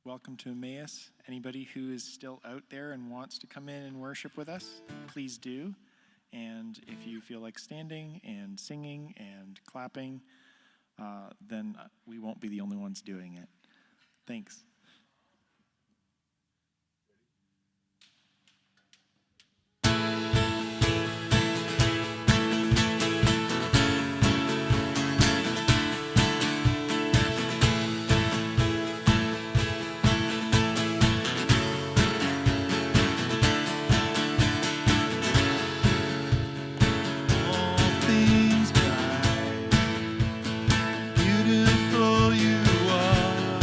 Welcome to Emmaus. Anybody who is still out there and wants to come in and worship with us, please do. And if you feel like standing and singing and clapping, then we won't be the only ones doing it. Thanks. Beautiful you are.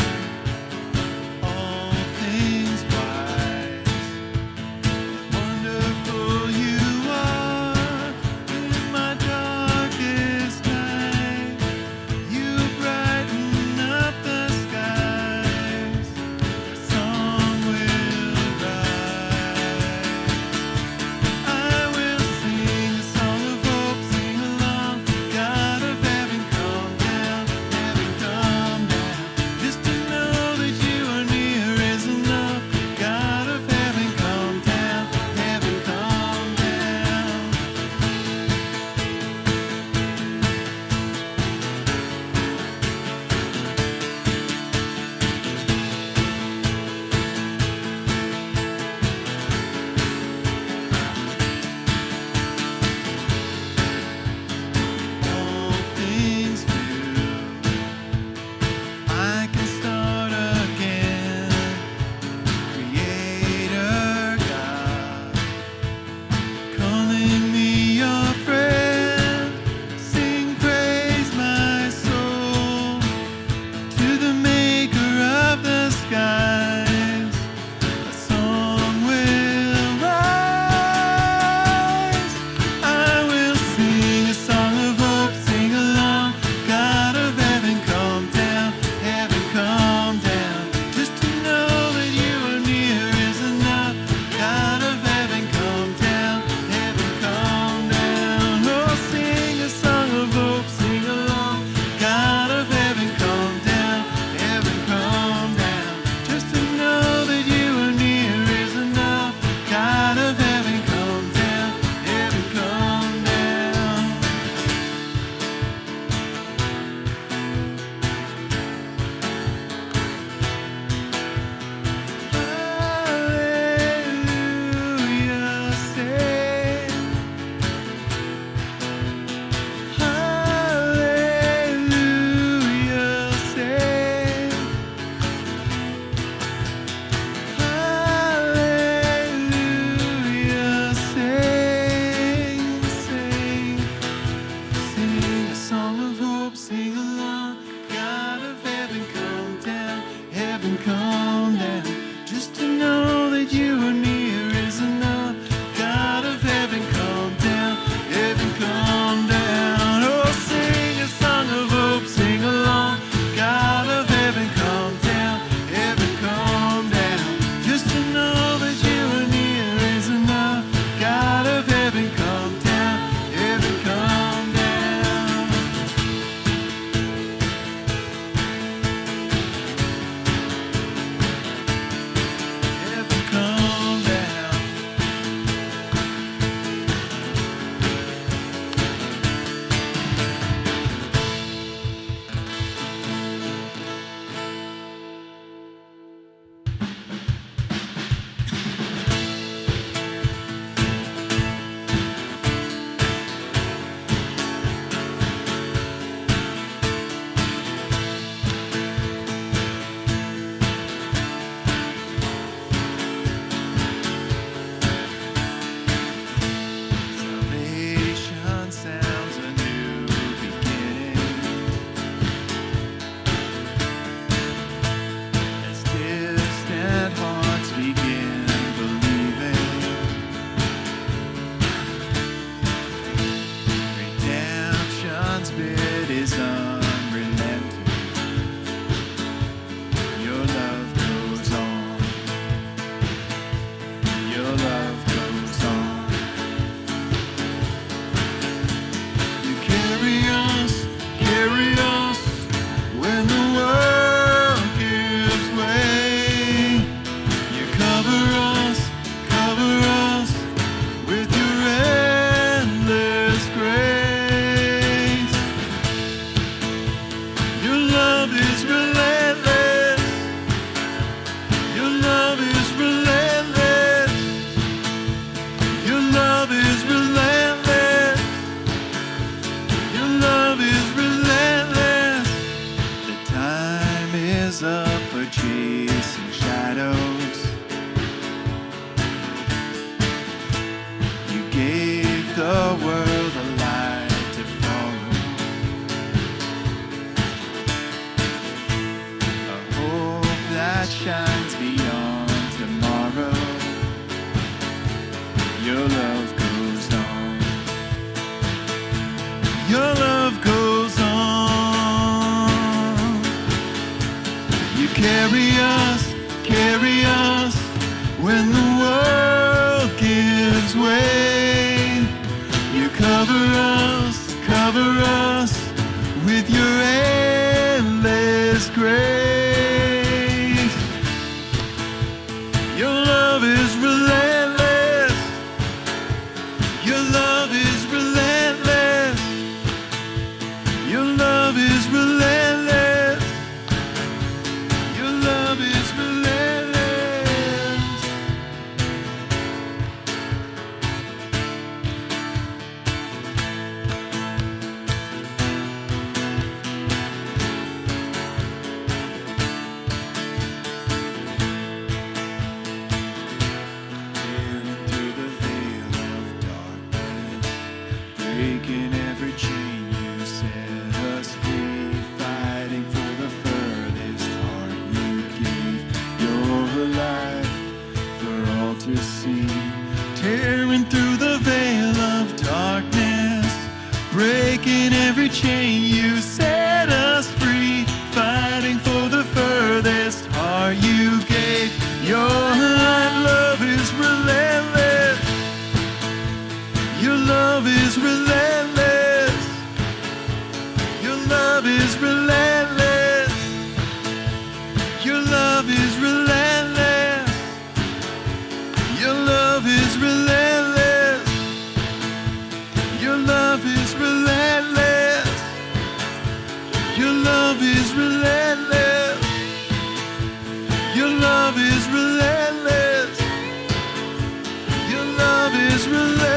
rise up for chasing shadows. You gave the world a light to follow, a hope that shines beyond tomorrow. Your love goes on. Your love goes on. You carry us when the world gives way. You cover us with your endless grace. Your love is relentless. Your love is relentless. Your love is relentless. Your love is relentless. Tearing through the veil of darkness, breaking every chain, you set us free, fighting for the furthest heart you gave. You're alive for all to see. Tearing through the veil of darkness, breaking every chain, you set us free, fighting for the furthest heart you gave. Your love is relentless. Your love is relentless. Your love is relentless. Your love is relentless. Your love is relentless. Your love is relentless. Your love is relentless. Your love is relentless. Your love is relentless.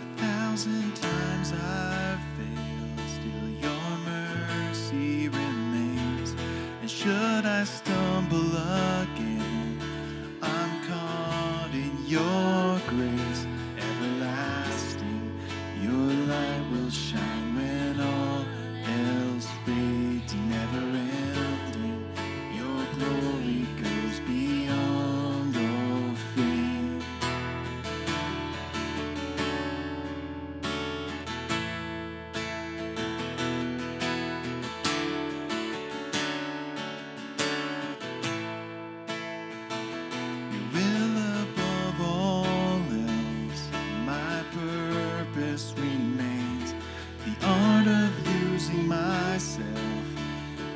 A thousand times I've failed, still your mercy remains. And should I stumble again, I'm caught in your grace everlasting. Your light will shine when all else fades, never ending. Your glory goes beyond all fame. Your will above all else, my purpose remains. The art of losing myself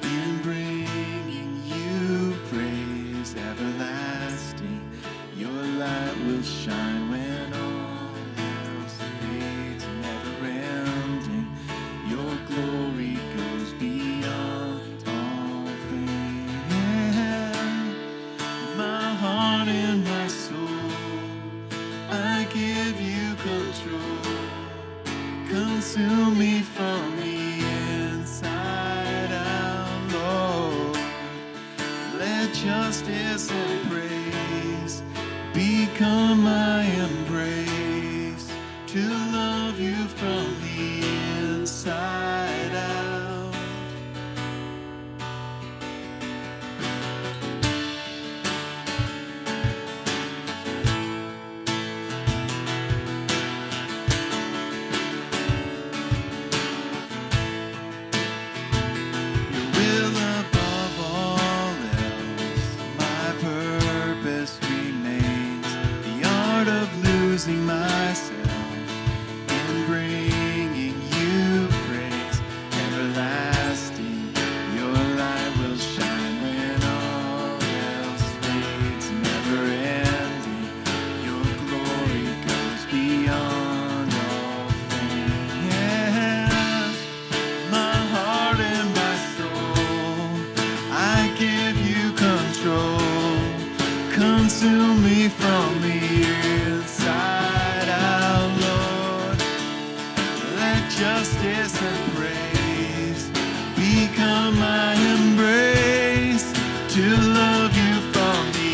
in bringing you praise everlasting. Your light will shine when all else fades, never ending. Your glory goes beyond all fame. My heart and my soul, I give you control. Consume me from the inside out, Lord. Let justice and praise become my embrace, to love you from the inside out. Your will above all else, my purpose remains. The art of losing myself in bringing you praise and praise become my embrace to love you from the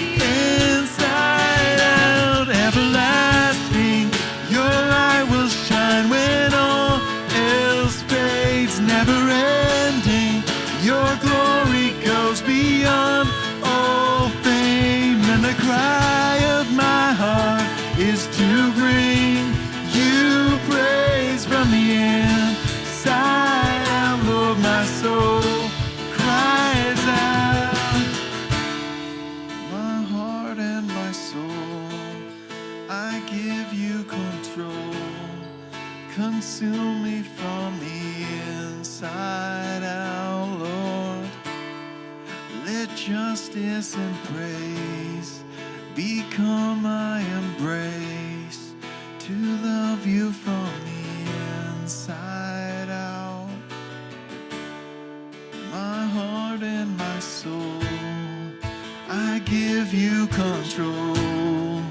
inside out. Everlasting, your light will shine when all else fades. Never ending, your glory goes beyond all fame. And the cry of my heart is to bring you praise from the inside out. Lord, my soul cries out. My heart and my soul, I give you control. Consume me from the inside out, Lord. Let justice and praise become my embrace to love you from the inside out. My heart and my soul, I give you control.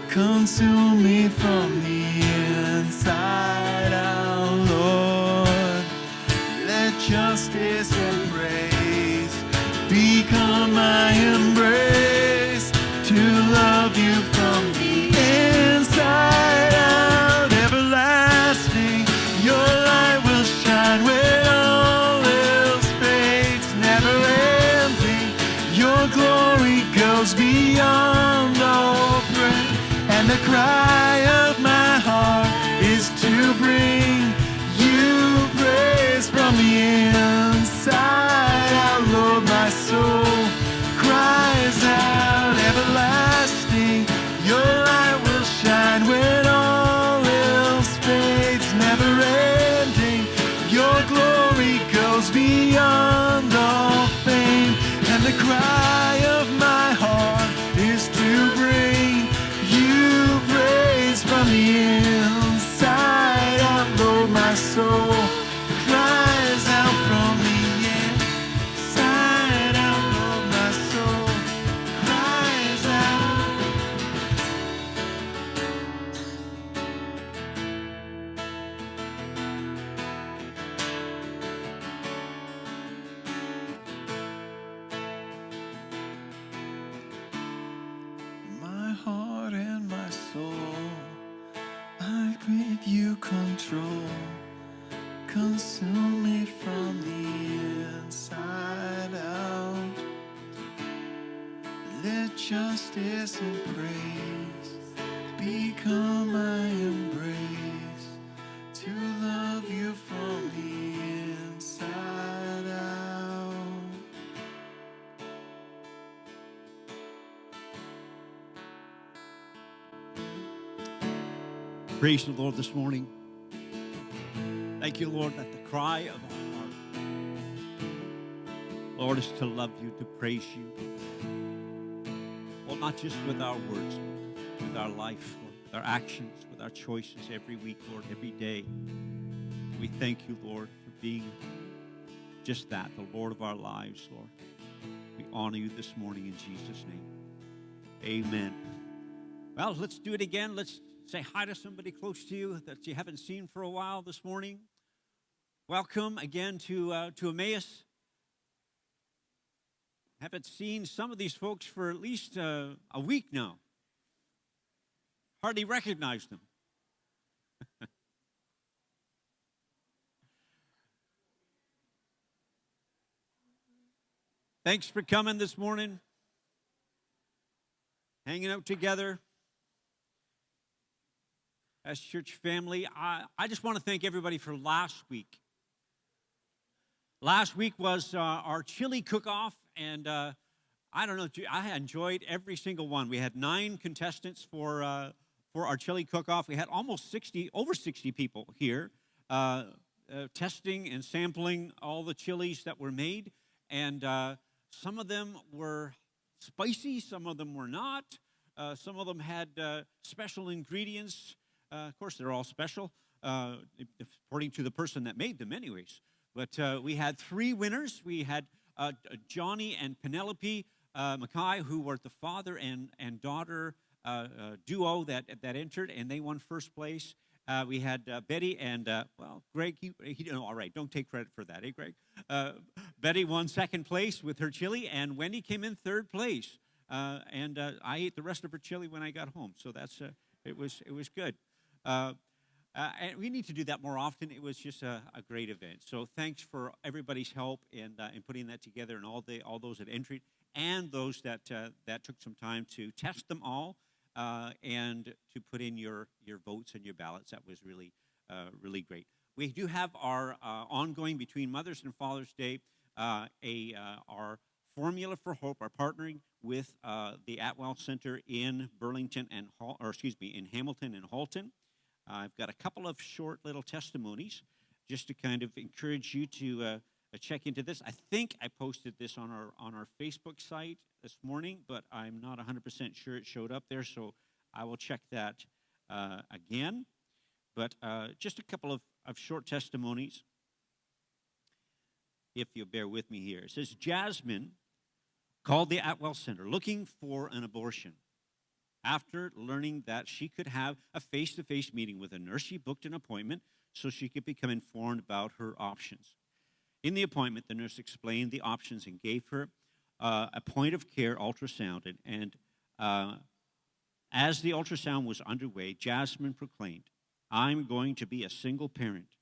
Consume me from the inside out, Lord. Let justice and praise become my embrace to love you from the inside out. Everlasting, your light will shine when all else fades. Never ending, your glory goes beyond all praise. And the cry of my heart is to bring you praise from the inside out. Lord, my soul cries out. Everlasting, your light will shine when all else fades. Never ending, your glory goes beyond all fame. And the cry of my heart is to bring you praise from the inside out. Lord, my soul cries out from the inside out. Lord, my soul cries out. My heart and my soul, I give you control. Consume me from the inside out. Let justice and praise become my embrace to love you from the inside out. Praise the Lord this morning. Thank you, Lord, that the cry of our heart, Lord, is to love you, to praise you. Well, not just with our words, Lord, with our life, Lord, with our actions, with our choices every week, Lord, every day. We thank you, Lord, for being just that, the Lord of our lives, Lord. We honor you this morning in Jesus' name. Amen. Well, let's do it again. Let's say hi to somebody close to you that you haven't seen for a while this morning. Welcome again to Emmaus. Haven't seen some of these folks for at least a week now. Hardly recognize them. Thanks for coming this morning, hanging out together as church family. I just want to thank everybody for last week. Last week was our chili cook-off, and I don't know, I enjoyed every single one. We had 9 contestants for our chili cook-off. We had over 60 people here testing and sampling all the chilies that were made, and some of them were spicy, some of them were not. Some of them had special ingredients. Of course, they're all special, according to the person that made them anyways. But we had 3 winners. We had Johnny and Penelope Mackay, who were the father and daughter duo that entered, and they won first place. We had Betty and, Greg, no, all right, don't take credit for that, Greg? Betty won second place with her chili, and Wendy came in third place. And I ate the rest of her chili when I got home, so it was good. And we need to do that more often. It was just a great event. So thanks for everybody's help in putting that together, and all those that entered, and those that took some time to test them all, and to put in your votes and your ballots. That was really great. We do have our ongoing between Mother's and Father's Day, our Formula for Hope, our partnering with the Atwell Center in Burlington in Hamilton and Halton. I've got a couple of short little testimonies just to kind of encourage you to check into this. I think I posted this on our Facebook site this morning, but I'm not 100% sure it showed up there, so I will check that again. But just a couple of short testimonies, if you'll bear with me here. It says, Jasmine called the Atwell Center looking for an abortion. After learning that she could have a face-to-face meeting with a nurse, she booked an appointment so she could become informed about her options. In the appointment, the nurse explained the options and gave her a point-of-care ultrasound. And as the ultrasound was underway, Jasmine proclaimed, "I'm going to be a single parent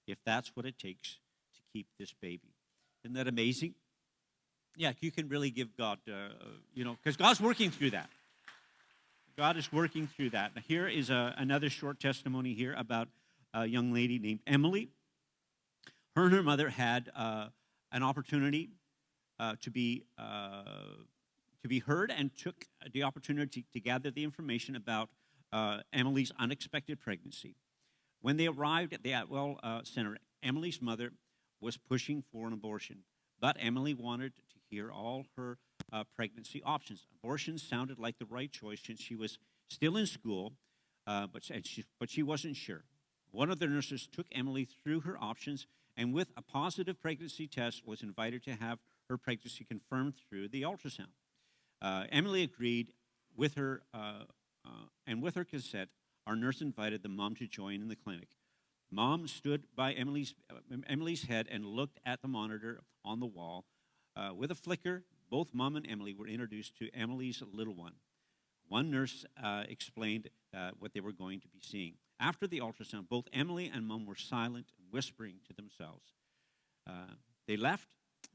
if that's what it takes to keep this baby." Isn't that amazing? Yeah, you can really give God, because God's working through that. God is working through that. Here is another short testimony here about a young lady named Emily. Her and her mother had an opportunity to be heard, and took the opportunity to gather the information about Emily's unexpected pregnancy. When they arrived at the Atwell Center, Emily's mother was pushing for an abortion, but Emily wanted to hear all her pregnancy options. Abortion sounded like the right choice since she was still in school, but she wasn't sure. One of the nurses took Emily through her options, and with a positive pregnancy test, was invited to have her pregnancy confirmed through the ultrasound. Emily agreed with her, and with her consent, our nurse invited the mom to join in the clinic. Mom stood by Emily's head and looked at the monitor on the wall. With a flicker, both Mom and Emily were introduced to Emily's little one. One nurse explained what they were going to be seeing. After the ultrasound, both Emily and Mom were silent, whispering to themselves. They left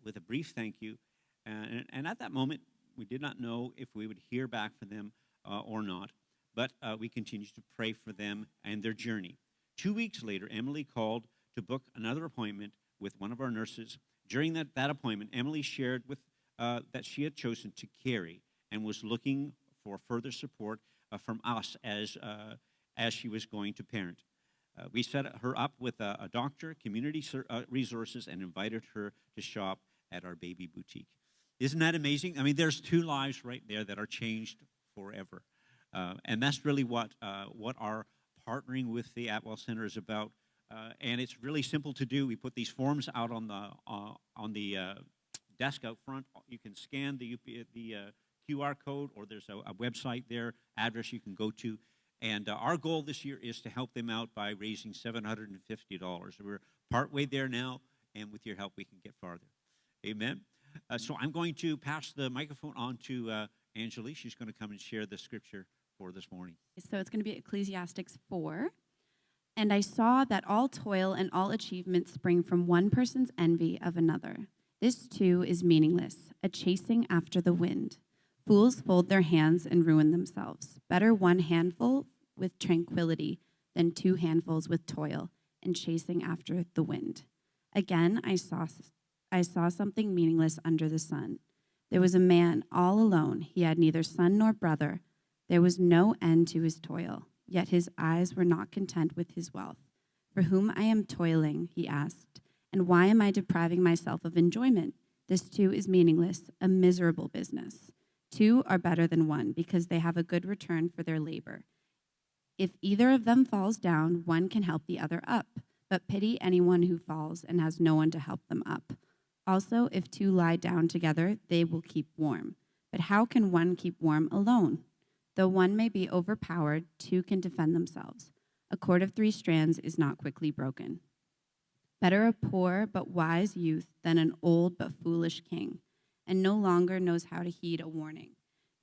with a brief thank you, and at that moment, we did not know if we would hear back from them or not, but we continued to pray for them and their journey. 2 weeks later, Emily called to book another appointment with one of our nurses. During that appointment, Emily shared that she had chosen to carry and was looking for further support from us as she was going to parent. We set her up with a doctor, community resources, and invited her to shop at our baby boutique. Isn't that amazing? I mean, there's 2 lives right there that are changed forever. And that's really what our partnering with the Atwell Center is about. And it's really simple to do. We put these forms out on the desk out front. You can scan the QR code, or there's a website there, address you can go to. And our goal this year is to help them out by raising $750. We're partway there now, and with your help, we can get farther. Amen. So I'm going to pass the microphone on to Angelique. She's going to come and share the scripture for this morning. So it's going to be Ecclesiastes 4. And I saw that all toil and all achievement spring from one person's envy of another. This too is meaningless, a chasing after the wind. Fools fold their hands and ruin themselves. Better one handful with tranquility than 2 handfuls with toil and chasing after the wind. Again, I saw something meaningless under the sun. There was a man all alone. He had neither son nor brother. There was no end to his toil, yet his eyes were not content with his wealth. For whom I am toiling, he asked, and why am I depriving myself of enjoyment? This too is meaningless, a miserable business. 2 are better than 1 because they have a good return for their labor. If either of them falls down, one can help the other up, but pity anyone who falls and has no one to help them up. Also, if 2 lie down together, they will keep warm. But how can one keep warm alone? Though one may be overpowered, 2 can defend themselves. A cord of 3 strands is not quickly broken. Better a poor but wise youth than an old but foolish king, and no longer knows how to heed a warning.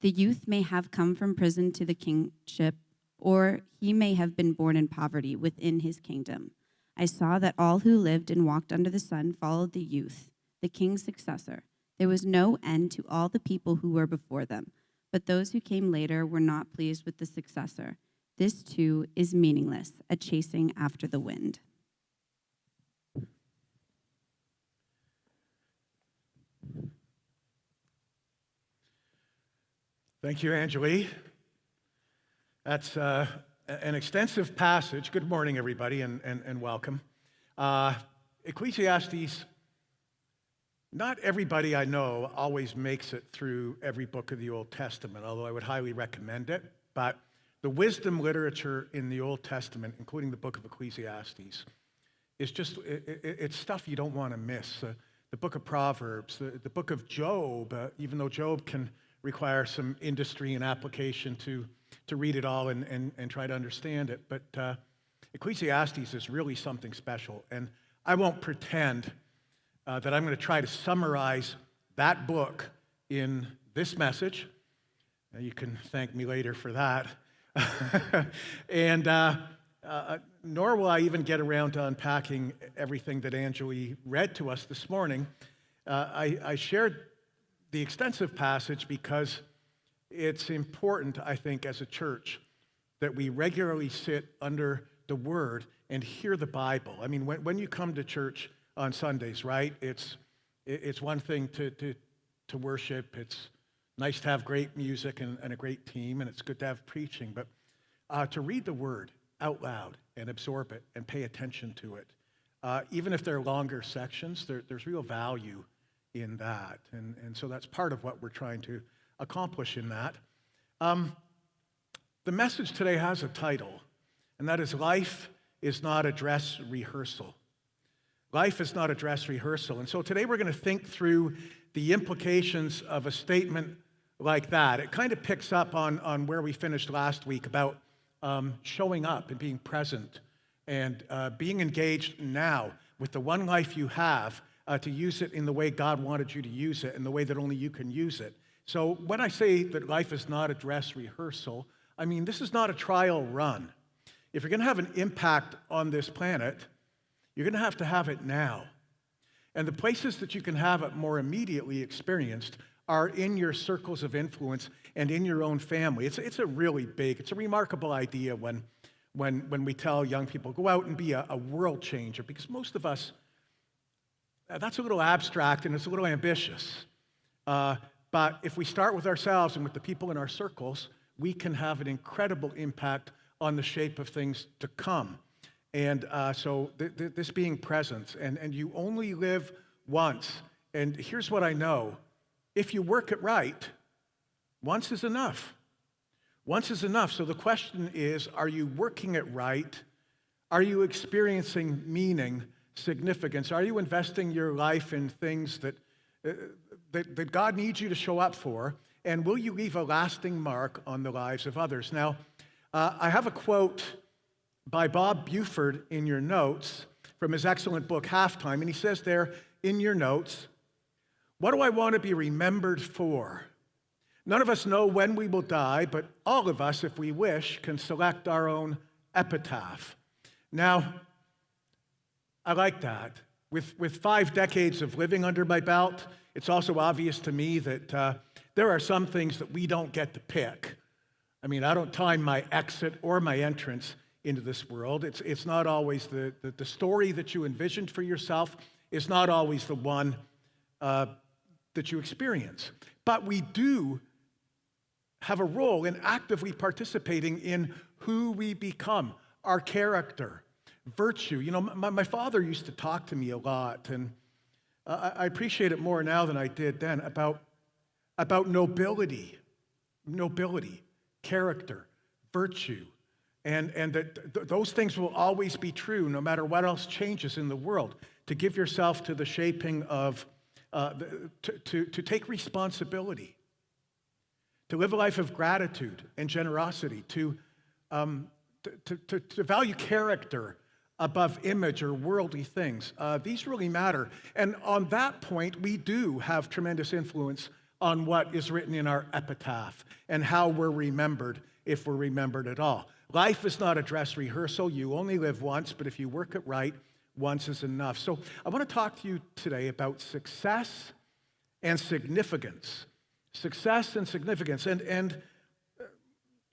The youth may have come from prison to the kingship, or he may have been born in poverty within his kingdom. I saw that all who lived and walked under the sun followed the youth, the king's successor. There was no end to all the people who were before them, but those who came later were not pleased with the successor. This too is meaningless, a chasing after the wind. Thank you, Angelie. That's an extensive passage. Good morning, everybody, and welcome. Ecclesiastes, not everybody I know always makes it through every book of the Old Testament, although I would highly recommend it. But the wisdom literature in the Old Testament, including the book of Ecclesiastes, is just, it's stuff you don't want to miss. The book of Proverbs, the book of Job, even though Job can require some industry and application to read it all and try to understand it. But Ecclesiastes is really something special. And I won't pretend that I'm going to try to summarize that book in this message. You can thank me later for that. And nor will I even get around to unpacking everything that Angelie read to us this morning. I shared the extensive passage because it's important, I think, as a church, that we regularly sit under the Word and hear the Bible. I mean, when you come to church on Sundays, right, it's one thing to worship. It's nice to have great music and a great team, and it's good to have preaching. But to read the Word out loud and absorb it and pay attention to it, even if they're longer sections, there's real value in that. And so that's part of what we're trying to accomplish in that. The message today has a title, and that is Life is Not a Dress Rehearsal. Life is not a dress rehearsal. And so today we're going to think through the implications of a statement like that. It kind of picks up on where we finished last week about showing up and being present and being engaged now with the one life you have, to use it in the way God wanted you to use it, in the way that only you can use it. So when I say that life is not a dress rehearsal, I mean this is not a trial run. If you're going to have an impact on this planet, you're going to have it now. And the places that you can have it more immediately experienced are in your circles of influence and in your own family. It's a really big, it's a remarkable idea when we tell young people, go out and be a world changer, because most of us, that's a little abstract and it's a little ambitious. But if we start with ourselves and with the people in our circles, we can have an incredible impact on the shape of things to come. And so this being presence, and you only live once. And here's what I know. If you work it right, once is enough. Once is enough. So the question is, are you working it right? Are you experiencing meaning, significance? Are you investing your life in things that God needs you to show up for? And will you leave a lasting mark on the lives of others? Now, I have a quote by Bob Buford in your notes from his excellent book, Halftime. And he says there in your notes, what do I want to be remembered for? None of us know when we will die, but all of us, if we wish, can select our own epitaph. Now, I like that. With 5 decades of living under my belt, it's also obvious to me that there are some things that we don't get to pick. I mean, I don't time my exit or my entrance into this world. It's not always the story that you envisioned for yourself is not always the one that you experience. But we do have a role in actively participating in who we become, our character, virtue. You know, my father used to talk to me a lot, and I appreciate it more now than I did then, about nobility, character, virtue, and that those things will always be true no matter what else changes in the world. To give yourself to the shaping of, to take responsibility, to live a life of gratitude and generosity, to to value character above image or worldly things. These really matter. And on that point, we do have tremendous influence on what is written in our epitaph and how we're remembered, if we're remembered at all. Life is not a dress rehearsal. You only live once, but if you work it right, once is enough. So I want to talk to you today about success and significance. Success and significance. And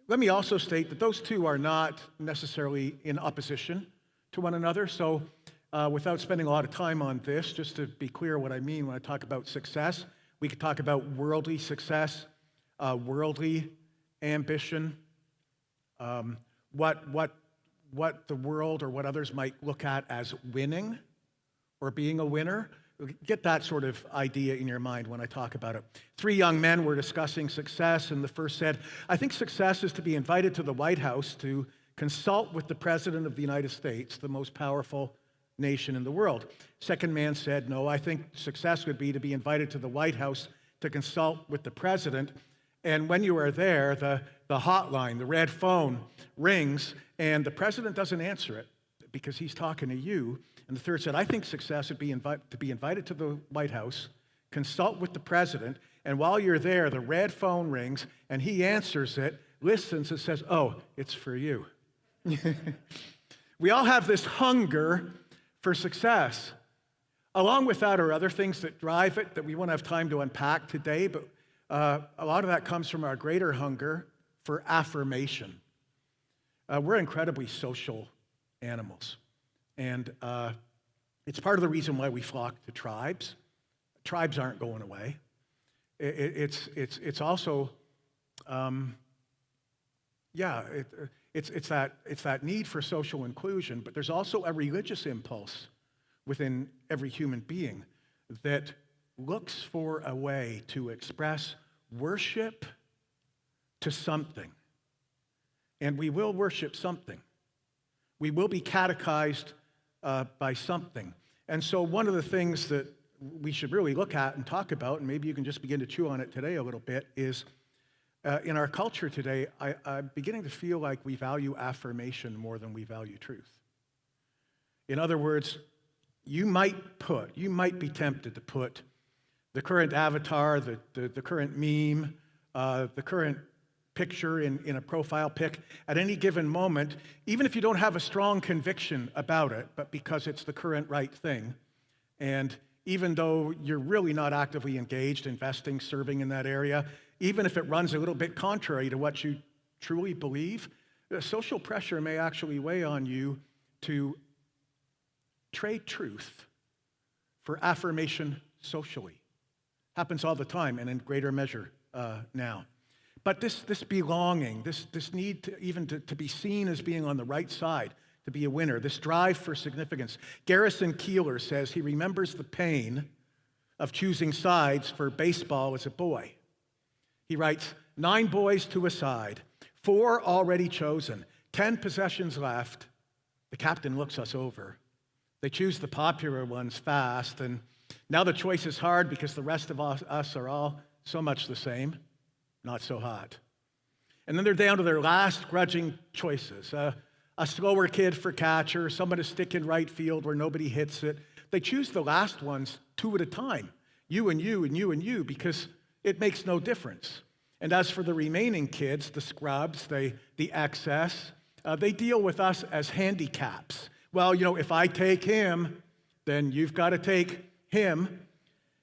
let me also state that those two are not necessarily in opposition to one another. So without spending a lot of time on this, just to be clear what I mean when I talk about success, we could talk about worldly success, worldly ambition, what the world or what others might look at as winning or being a winner. Get that sort of idea in your mind when I talk about it. 3 young men were discussing success, and the first said, I think success is to be invited to the White House to consult with the President of the United States, the most powerful nation in the world. Second man said, no, I think success would be to be invited to the White House to consult with the President, and when you are there, the hotline, the red phone rings, and the President doesn't answer it because he's talking to you. And the third said, I think success would be to be invited to the White House, consult with the President, and while you're there, the red phone rings, and he answers it, listens, and says, oh, it's for you. We all have this hunger for success. Along with that are other things that drive it that we won't have time to unpack today, but a lot of that comes from our greater hunger for affirmation. We're incredibly social animals. And it's part of the reason why we flock to tribes. Tribes aren't going away. It's also, it's that need for social inclusion, but there's also a religious impulse within every human being that looks for a way to express worship to something. And we will worship something. We will be catechized by something. And so one of the things that we should really look at and talk about, and maybe you can just begin to chew on it today a little bit, is in our culture today, I'm beginning to feel like we value affirmation more than we value truth. In other words, you might be tempted to put the current avatar, the current meme, the current picture in a profile pic at any given moment, even if you don't have a strong conviction about it, but because it's the current right thing. And even though you're really not actively engaged, investing, serving in that area, even if it runs a little bit contrary to what you truly believe, social pressure may actually weigh on you to trade truth for affirmation socially. Happens all the time and in greater measure now. But this belonging, this need to be seen as being on the right side, to be a winner, this drive for significance. Garrison Keillor says he remembers the pain of choosing sides for baseball as a boy. He writes, 9 boys to a side, 4 already chosen, 10 possessions left. The captain looks us over. They choose the popular ones fast, and now the choice is hard because the rest of us are all so much the same. Not so hot. And then they're down to their last grudging choices. A slower kid for catcher, someone to stick in right field where nobody hits it. They choose the last ones 2 at a time. You and you and you and you, because it makes no difference. And as for the remaining kids, the scrubs, the excess, they deal with us as handicaps. Well, if I take him, then you've got to take him.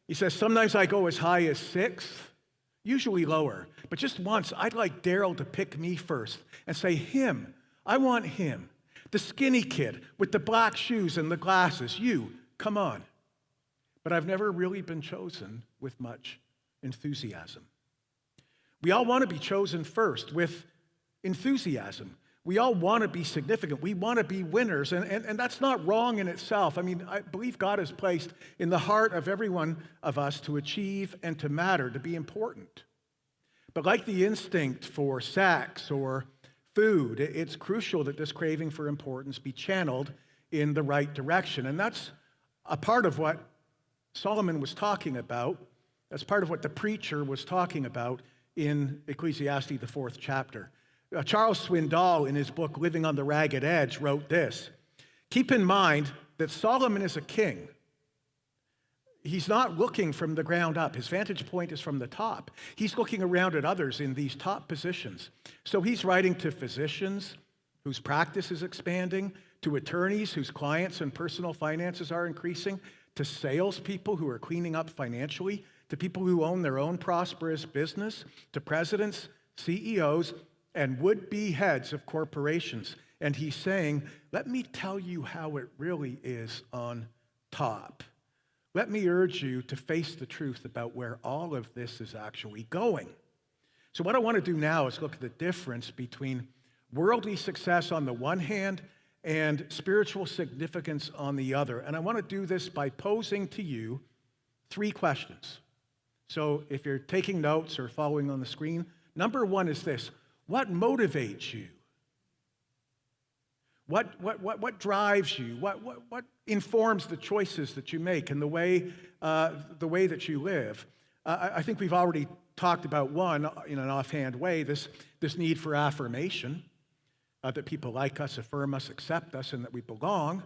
He says, sometimes I go as high as 6th. Usually lower, but just once, I'd like Daryl to pick me first and say, him, I want him. The skinny kid with the black shoes and the glasses, you, come on. But I've never really been chosen with much enthusiasm. We all want to be chosen first with enthusiasm. We all want to be significant. We want to be winners, and that's not wrong in itself. I mean, I believe God has placed in the heart of every one of us to achieve and to matter, to be important. But like the instinct for sex or food, it's crucial that this craving for importance be channeled in the right direction. And that's a part of what Solomon was talking about. That's part of what the preacher was talking about in Ecclesiastes, the 4th chapter. Charles Swindoll, in his book Living on the Ragged Edge, wrote this: keep in mind that Solomon is a king. He's not looking from the ground up. His vantage point is from the top. He's looking around at others in these top positions. So he's writing to physicians whose practice is expanding, to attorneys whose clients and personal finances are increasing, to salespeople who are cleaning up financially, to people who own their own prosperous business, to presidents, CEOs, and would-be heads of corporations. And he's saying, let me tell you how it really is on top. Let me urge you to face the truth about where all of this is actually going. So what I want to do now is look at the difference between worldly success on the one hand and spiritual significance on the other. And I want to do this by posing to you 3 questions. So if you're taking notes or following on the screen, number 1 is this: what motivates you? What drives you? What informs the choices that you make and the way that you live? I think we've already talked about one in an offhand way, this need for affirmation, that people like us, affirm us, accept us, and that we belong.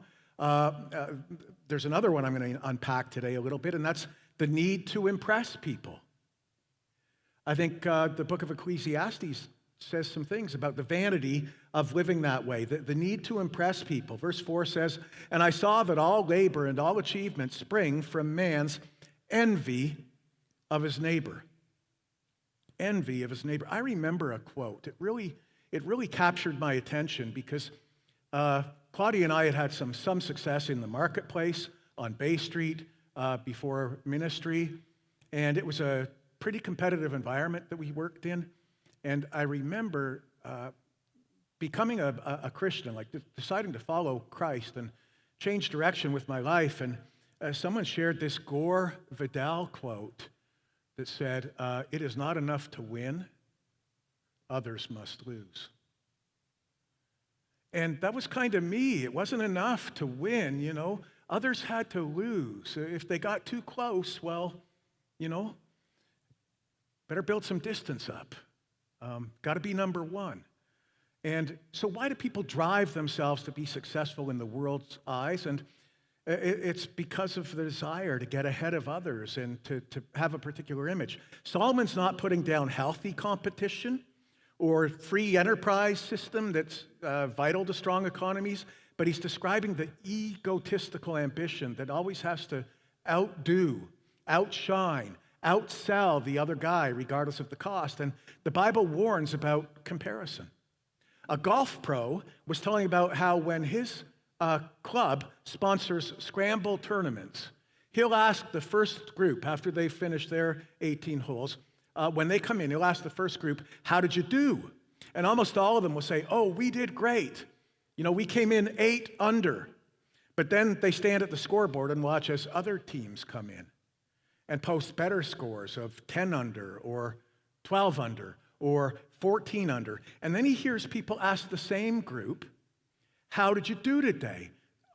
There's another one I'm going to unpack today a little bit, and that's the need to impress people. I think the book of Ecclesiastes says some things about the vanity of living that way, the need to impress people. Verse 4 says, and I saw that all labor and all achievement spring from man's envy of his neighbor. Envy of his neighbor. I remember a quote. It really captured my attention because Claudia and I had some success in the marketplace on Bay Street before ministry, and it was a pretty competitive environment that we worked in. And I remember becoming a Christian, like deciding to follow Christ and change direction with my life. And someone shared this Gore Vidal quote that said, it is not enough to win, others must lose. And that was kind of me. It wasn't enough to win, you know. Others had to lose. If they got too close, well, you know, better build some distance up. Got to be number 1. And so why do people drive themselves to be successful in the world's eyes? And it's because of the desire to get ahead of others and to have a particular image. Solomon's not putting down healthy competition or free enterprise system that's vital to strong economies, but he's describing the egotistical ambition that always has to outdo, outshine, outsell the other guy regardless of the cost. And the Bible warns about comparison. A golf pro was telling about how when his club sponsors scramble tournaments, he'll ask the first group after they finish their 18 holes, when they come in, he'll ask the first group, how did you do? And almost all of them will say, oh, we did great. You know, we came in 8 under. But then they stand at the scoreboard and watch as other teams come in and post better scores of 10 under or 12 under or 14 under. And then he hears people ask the same group, how did you do today?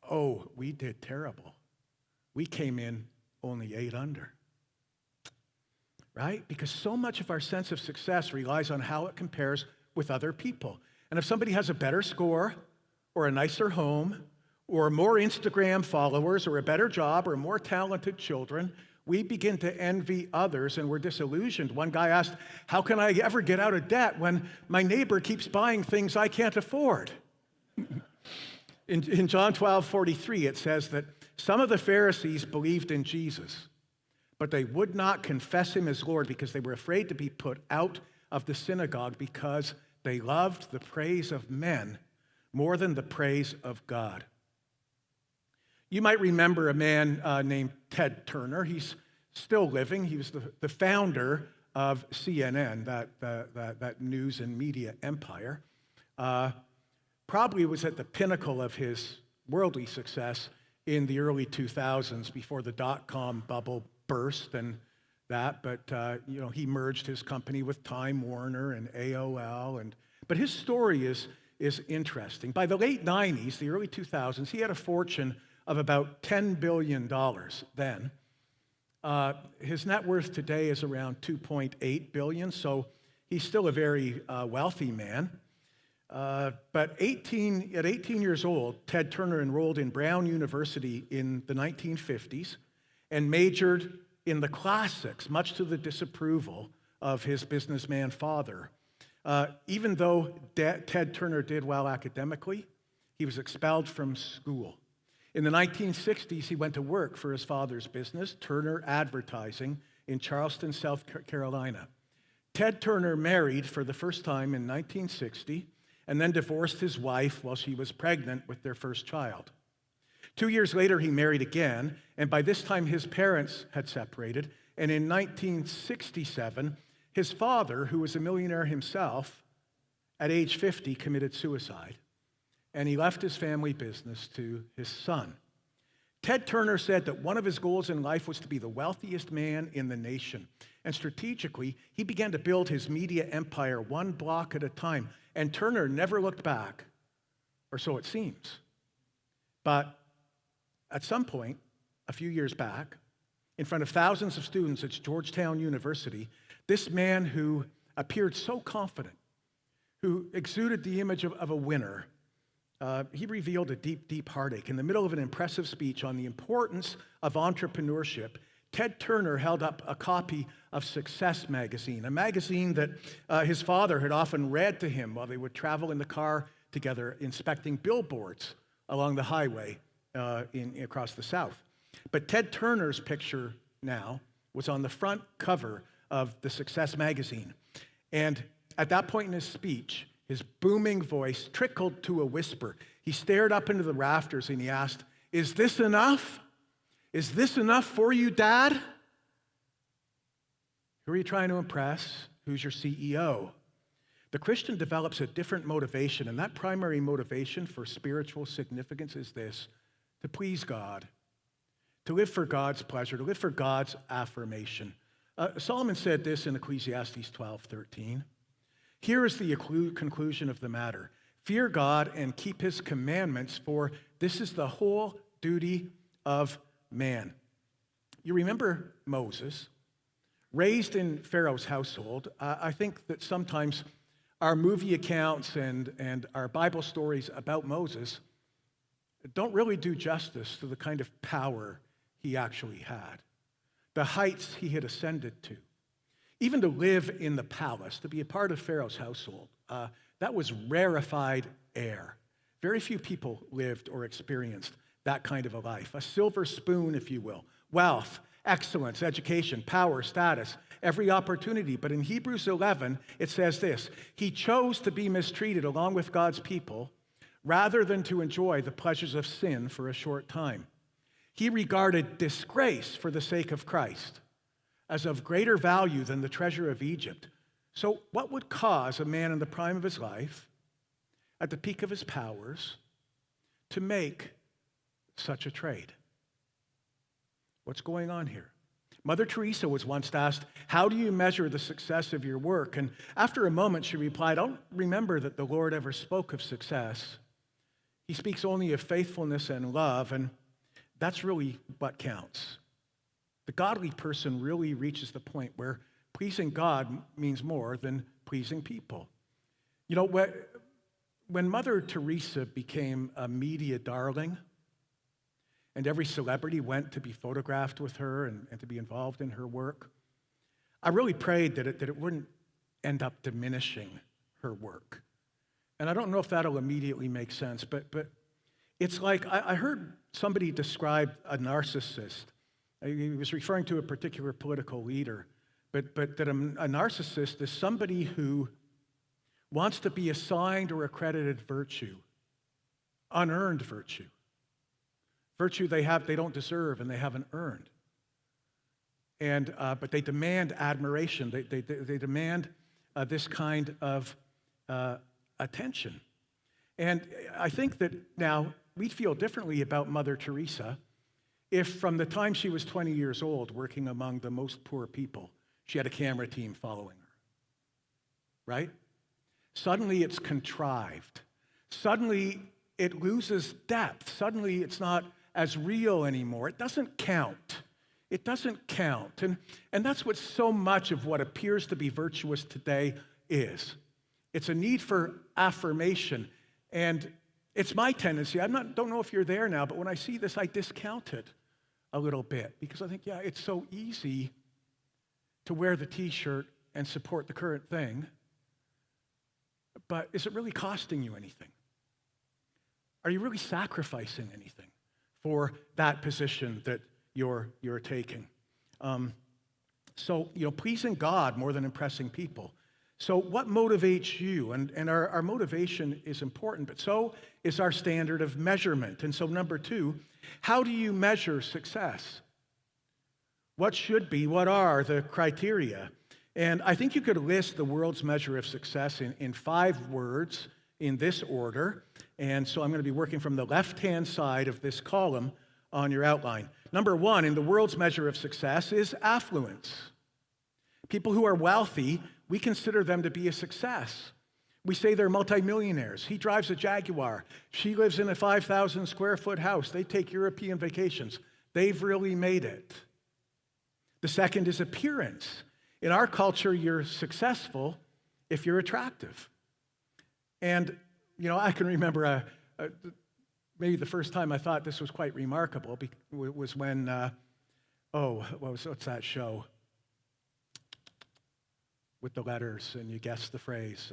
Oh, we did terrible. We came in only 8 under. Right? Because so much of our sense of success relies on how it compares with other people. And if somebody has a better score or a nicer home or more Instagram followers or a better job or more talented children, we begin to envy others and we're disillusioned. One guy asked, how can I ever get out of debt when my neighbor keeps buying things I can't afford? In John 12:43, it says that some of the Pharisees believed in Jesus, but they would not confess him as Lord because they were afraid to be put out of the synagogue because they loved the praise of men more than the praise of God. You might remember a man named Ted Turner. He's still living. He was the founder of CNN, that news and media empire. Probably was at the pinnacle of his worldly success in the early 2000s before the dot-com bubble burst and that. But he merged his company with Time Warner and AOL. But his story is interesting. By the late 90s, the early 2000s, he had a fortune of about $10 billion then. His net worth today is around $2.8 billion, so he's still a very wealthy man. But at 18 years old, Ted Turner enrolled in Brown University in the 1950s and majored in the classics, much to the disapproval of his businessman father. Even though Ted Turner did well academically, he was expelled from school. In the 1960s, he went to work for his father's business, Turner Advertising, in Charleston, South Carolina. Ted Turner married for the first time in 1960 and then divorced his wife while she was pregnant with their first child. 2 years later, he married again, and by this time his parents had separated, and in 1967, his father, who was a millionaire himself, at age 50, committed suicide, and he left his family business to his son. Ted Turner said that one of his goals in life was to be the wealthiest man in the nation. And strategically, he began to build his media empire one block at a time. And Turner never looked back, or so it seems. But at some point, a few years back, in front of thousands of students at Georgetown University, this man who appeared so confident, who exuded the image of a winner, he revealed a deep, deep heartache. In the middle of an impressive speech on the importance of entrepreneurship, Ted Turner held up a copy of Success magazine, a magazine that his father had often read to him while they would travel in the car together, inspecting billboards along the highway across the South. But Ted Turner's picture now was on the front cover of the Success magazine. And at that point in his speech, his booming voice trickled to a whisper. He stared up into the rafters and he asked, "Is this enough? Is this enough for you, Dad?" Who are you trying to impress? Who's your CEO? The Christian develops a different motivation, and that primary motivation for spiritual significance is this: to please God, to live for God's pleasure, to live for God's affirmation. Solomon said this in Ecclesiastes 12:13. Here is the conclusion of the matter: fear God and keep his commandments, for this is the whole duty of man. You remember Moses, raised in Pharaoh's household. I think that sometimes our movie accounts and our Bible stories about Moses don't really do justice to the kind of power he actually had, the heights he had ascended to. Even to live in the palace, to be a part of Pharaoh's household, that was rarefied air. Very few people lived or experienced that kind of a life. A silver spoon, if you will. Wealth, excellence, education, power, status, every opportunity. But in Hebrews 11, it says this: he chose to be mistreated along with God's people rather than to enjoy the pleasures of sin for a short time. He regarded disgrace for the sake of Christ as of greater value than the treasure of Egypt. So what would cause a man in the prime of his life, at the peak of his powers, to make such a trade? What's going on here? Mother Teresa was once asked, "How do you measure the success of your work?" And after a moment, she replied, "I don't remember that the Lord ever spoke of success. He speaks only of faithfulness and love, and that's really what counts." The godly person really reaches the point where pleasing God means more than pleasing people. You know, when Mother Teresa became a media darling, and every celebrity went to be photographed with her and to be involved in her work, I really prayed that it wouldn't end up diminishing her work. And I don't know if that'll immediately make sense, but it's like I heard somebody describe a narcissist. He was referring to a particular political leader, but that a narcissist is somebody who wants to be assigned or accredited virtue, unearned virtue they don't deserve and they haven't earned, and but they demand admiration. They demand this kind of attention, and I think that now we'd feel differently about Mother Teresa if from the time she was 20 years old, working among the most poor people, she had a camera team following her, right? Suddenly it's contrived. Suddenly it loses depth. Suddenly it's not as real anymore. It doesn't count. It doesn't count. And that's what so much of what appears to be virtuous today is. It's a need for affirmation. And it's my tendency, don't know if you're there now, but when I see this, I discount it a little bit because I think, yeah, it's so easy to wear the t-shirt and support the current thing, but is it really costing you anything? Are you really sacrificing anything for that position that you're taking? So, pleasing God more than impressing people. So what motivates you? And our motivation is important, but so is our standard of measurement. And so number 2, how do you measure success? What are the criteria? And I think you could list the world's measure of success in 5 words in this order. And so I'm going to be working from the left-hand side of this column on your outline. Number 1 in the world's measure of success is affluence. People who are wealthy, we consider them to be a success. We say they're multimillionaires. He drives a Jaguar. She lives in a 5,000 square foot house. They take European vacations. They've really made it. The second is appearance. In our culture, you're successful if you're attractive. And, I can remember maybe the first time I thought this was quite remarkable was when, what's that show? With the letters, and you guess the phrase.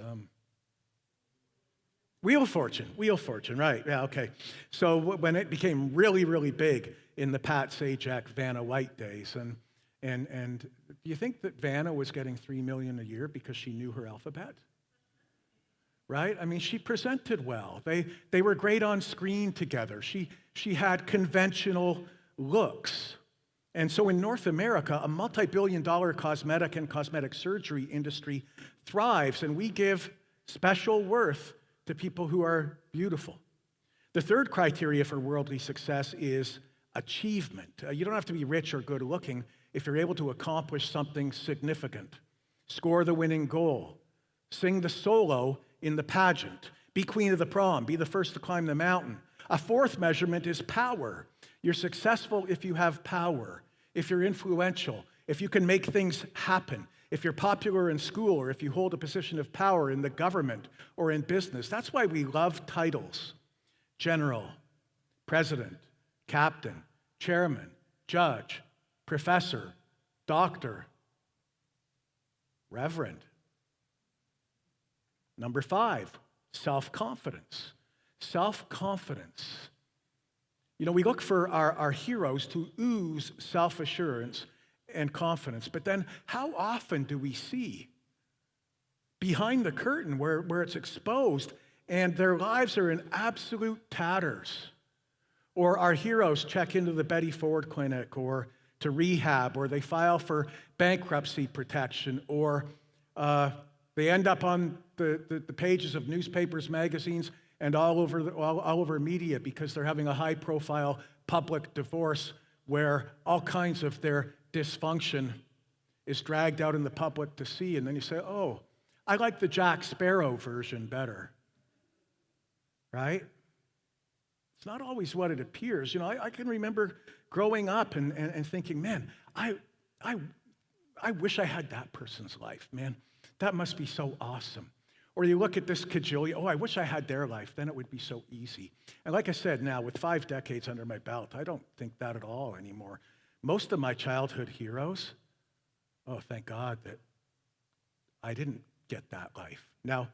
Wheel of Fortune, right. Yeah, okay. So when it became really, really big in the Pat Sajak, Vanna White days, and do you think that Vanna was getting $3 million a year because she knew her alphabet? Right? I mean, she presented well. They were great on screen together. She had conventional looks. And so in North America, a multi-billion-dollar cosmetic and cosmetic surgery industry thrives, and we give special worth to people who are beautiful. The third criteria for worldly success is achievement. You don't have to be rich or good looking if you're able to accomplish something significant. Score the winning goal. Sing the solo in the pageant. Be queen of the prom. Be the first to climb the mountain. A fourth measurement is power. You're successful if you have power, if you're influential, if you can make things happen, if you're popular in school, or if you hold a position of power in the government or in business. That's why we love titles. General, president, captain, chairman, judge, professor, doctor, reverend. Number 5, self-confidence. Self-confidence. We look for our heroes to ooze self-assurance and confidence, but then how often do we see behind the curtain where it's exposed and their lives are in absolute tatters? Or our heroes check into the Betty Ford Clinic or to rehab, or they file for bankruptcy protection, or they end up on the pages of newspapers, magazines, and all over media because they're having a high-profile public divorce where all kinds of their dysfunction is dragged out in the public to see. And then you say, oh, I like the Jack Sparrow version better. Right? It's not always what it appears. I can remember growing up and thinking, man, I wish I had that person's life, man. That must be so awesome. Or you look at this cajillion, I wish I had their life, then it would be so easy. And like I said, now with 5 decades under my belt, I don't think that at all anymore. Most of my childhood heroes, thank God that I didn't get that life. Now,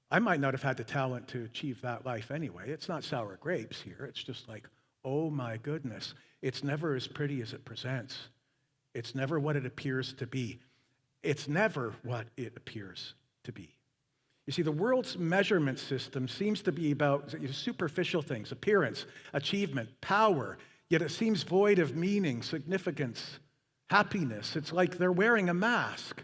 I might not have had the talent to achieve that life anyway. It's not sour grapes here. It's just like, oh my goodness, it's never as pretty as it presents. It's never what it appears to be. It's never what it appears to be. You see, the world's measurement system seems to be about superficial things, appearance, achievement, power, yet it seems void of meaning, significance, happiness. It's like they're wearing a mask.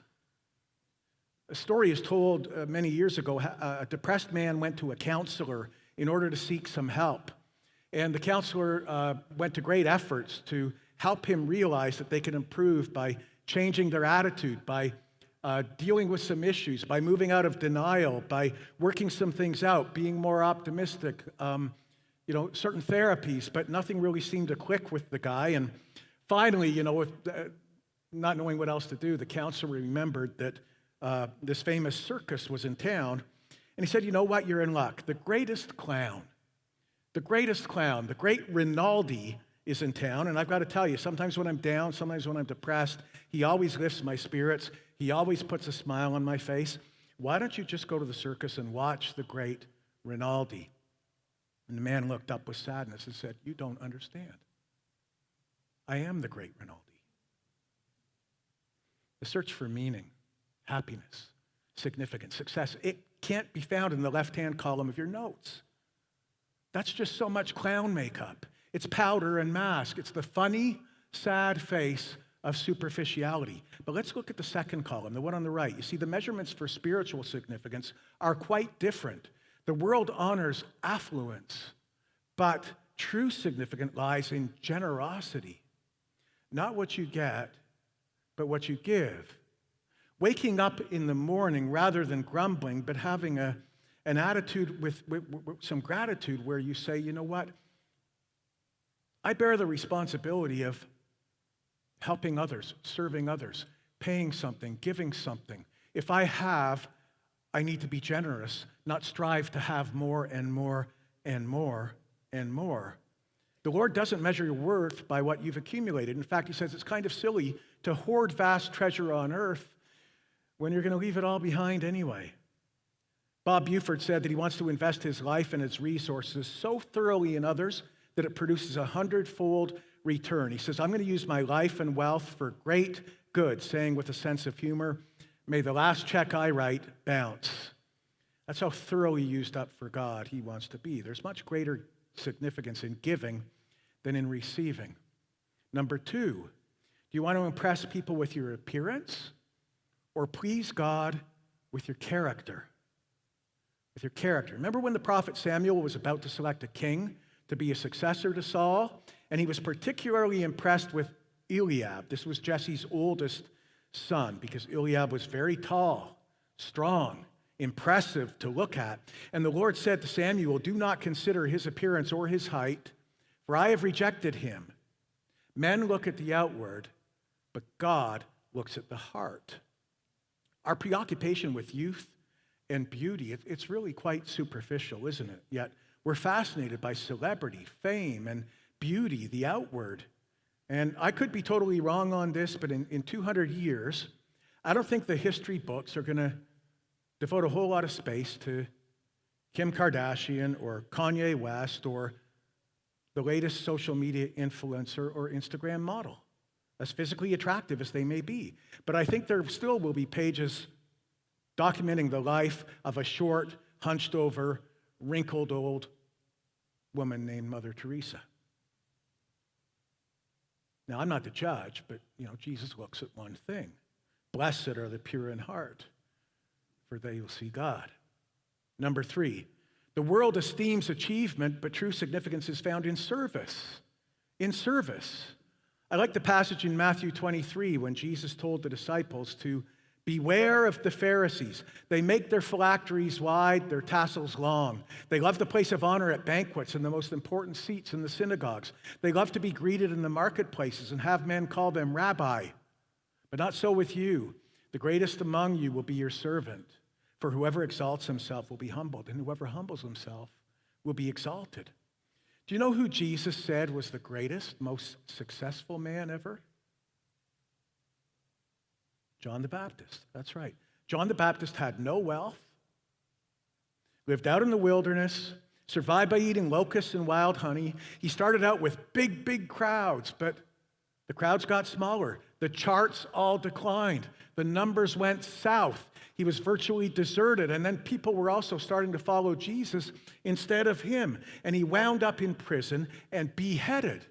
A story is told many years ago. A depressed man went to a counselor in order to seek some help. And the counselor went to great efforts to help him realize that they could improve by changing their attitude, by dealing with some issues, by moving out of denial, by working some things out, being more optimistic, certain therapies, but nothing really seemed to click with the guy. And finally, with not knowing what else to do, the counselor remembered that this famous circus was in town, And he said, you know what? You're in luck. The greatest clown, the great Rinaldi is in town. And I've got to tell you, sometimes when I'm down, sometimes when I'm depressed, he always lifts my spirits. He always puts a smile on my face. Why don't you just go to the circus and watch the great Rinaldi? And the man looked up with sadness and said, you don't understand. I am the great Rinaldi. The search for meaning, happiness, significance, success, it can't be found in the left-hand column of your notes. That's just so much clown makeup. It's powder and mask. It's the funny, sad face of superficiality. But let's look at the second column, the one on the right. You see, the measurements for spiritual significance are quite different. The world honors affluence, but true significance lies in generosity. Not what you get, but what you give. Waking up in the morning rather than grumbling, but having an attitude with some gratitude where you say, you know what? I bear the responsibility of helping others, serving others, paying something, giving something. If I have, I need to be generous, not strive to have more and more and more and more. The Lord doesn't measure your worth by what you've accumulated. In fact, he says it's kind of silly to hoard vast treasure on earth when you're going to leave it all behind anyway. Bob Buford said that he wants to invest his life and his resources so thoroughly in others that it produces 100-fold return. He says, I'm going to use my life and wealth for great good, saying with a sense of humor, may the last check I write bounce. That's how thoroughly used up for God he wants to be. There's much greater significance in giving than in receiving. Number 2, do you want to impress people with your appearance or please God with your character? With your character. Remember when the prophet Samuel was about to select a king to be a successor to Saul? And he was particularly impressed with Eliab. This was Jesse's oldest son because Eliab was very tall, strong, impressive to look at. And the Lord said to Samuel, do not consider his appearance or his height, for I have rejected him. Men look at the outward, but God looks at the heart. Our preoccupation with youth and beauty, it's really quite superficial, isn't it? Yet we're fascinated by celebrity, fame, and beauty, the outward. And I could be totally wrong on this, but in 200 years, I don't think the history books are going to devote a whole lot of space to Kim Kardashian or Kanye West or the latest social media influencer or Instagram model, as physically attractive as they may be. But I think there still will be pages documenting the life of a short, hunched-over, wrinkled old woman named Mother Teresa. Now, I'm not the judge, but, Jesus looks at one thing. Blessed are the pure in heart, for they will see God. Number 3, the world esteems achievement, but true significance is found in service. In service. I like the passage in Matthew 23 when Jesus told the disciples to beware of the Pharisees. They make their phylacteries wide, their tassels long. They love the place of honor at banquets and the most important seats in the synagogues. They love to be greeted in the marketplaces and have men call them rabbi. But not so with you. The greatest among you will be your servant. For whoever exalts himself will be humbled, and whoever humbles himself will be exalted. Do you know who Jesus said was the greatest, most successful man ever? John the Baptist. That's right. John the Baptist had no wealth, lived out in the wilderness, survived by eating locusts and wild honey. He started out with big crowds, but the crowds got smaller. The charts all declined. The numbers went south. He was virtually deserted, and then people were also starting to follow Jesus instead of him. And he wound up in prison and beheaded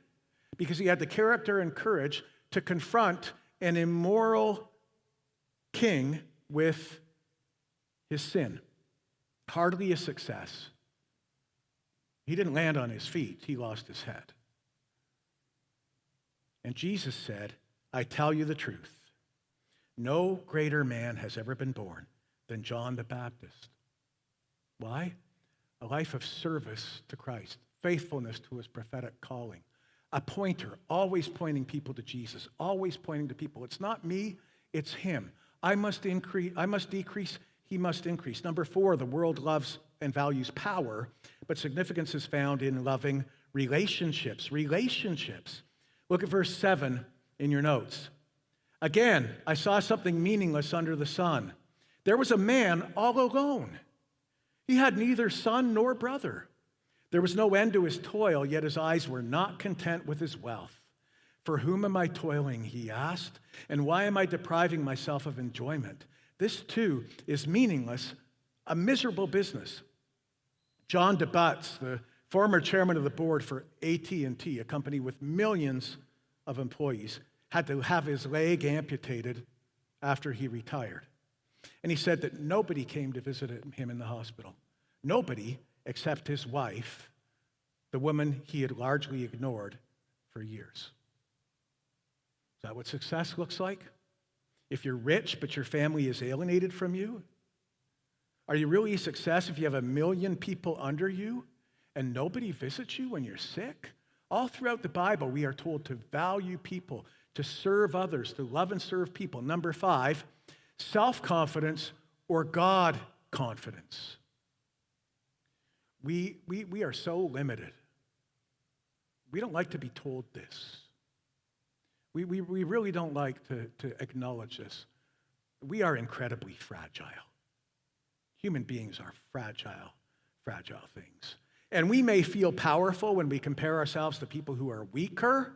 because he had the character and courage to confront an immoral king with his sin. Hardly a success. He didn't land on his feet. He lost his head. And Jesus said, I tell you the truth. No greater man has ever been born than John the Baptist. Why? A life of service to Christ, faithfulness to his prophetic calling, a pointer, always pointing people to Jesus, always pointing to people. It's not me, it's him. I must decrease, he must increase. Number 4, the world loves and values power, but significance is found in loving relationships. Relationships. Look at verse 7 in your notes. Again, I saw something meaningless under the sun. There was a man all alone. He had neither son nor brother. There was no end to his toil, yet his eyes were not content with his wealth. For whom am I toiling, he asked, and why am I depriving myself of enjoyment? This too is meaningless, a miserable business. John DeButz, the former chairman of the board for AT&T, a company with millions of employees, had to have his leg amputated after he retired. And he said that nobody came to visit him in the hospital. Nobody except his wife, the woman he had largely ignored for years. Is that what success looks like? If you're rich, but your family is alienated from you? Are you really a success if you have 1 million people under you and nobody visits you when you're sick? All throughout the Bible, we are told to value people, to serve others, to love and serve people. Number 5, self-confidence or God confidence. We are so limited. We don't like to be told this. We really don't like to acknowledge this. We are incredibly fragile. Human beings are fragile things. And we may feel powerful when we compare ourselves to people who are weaker,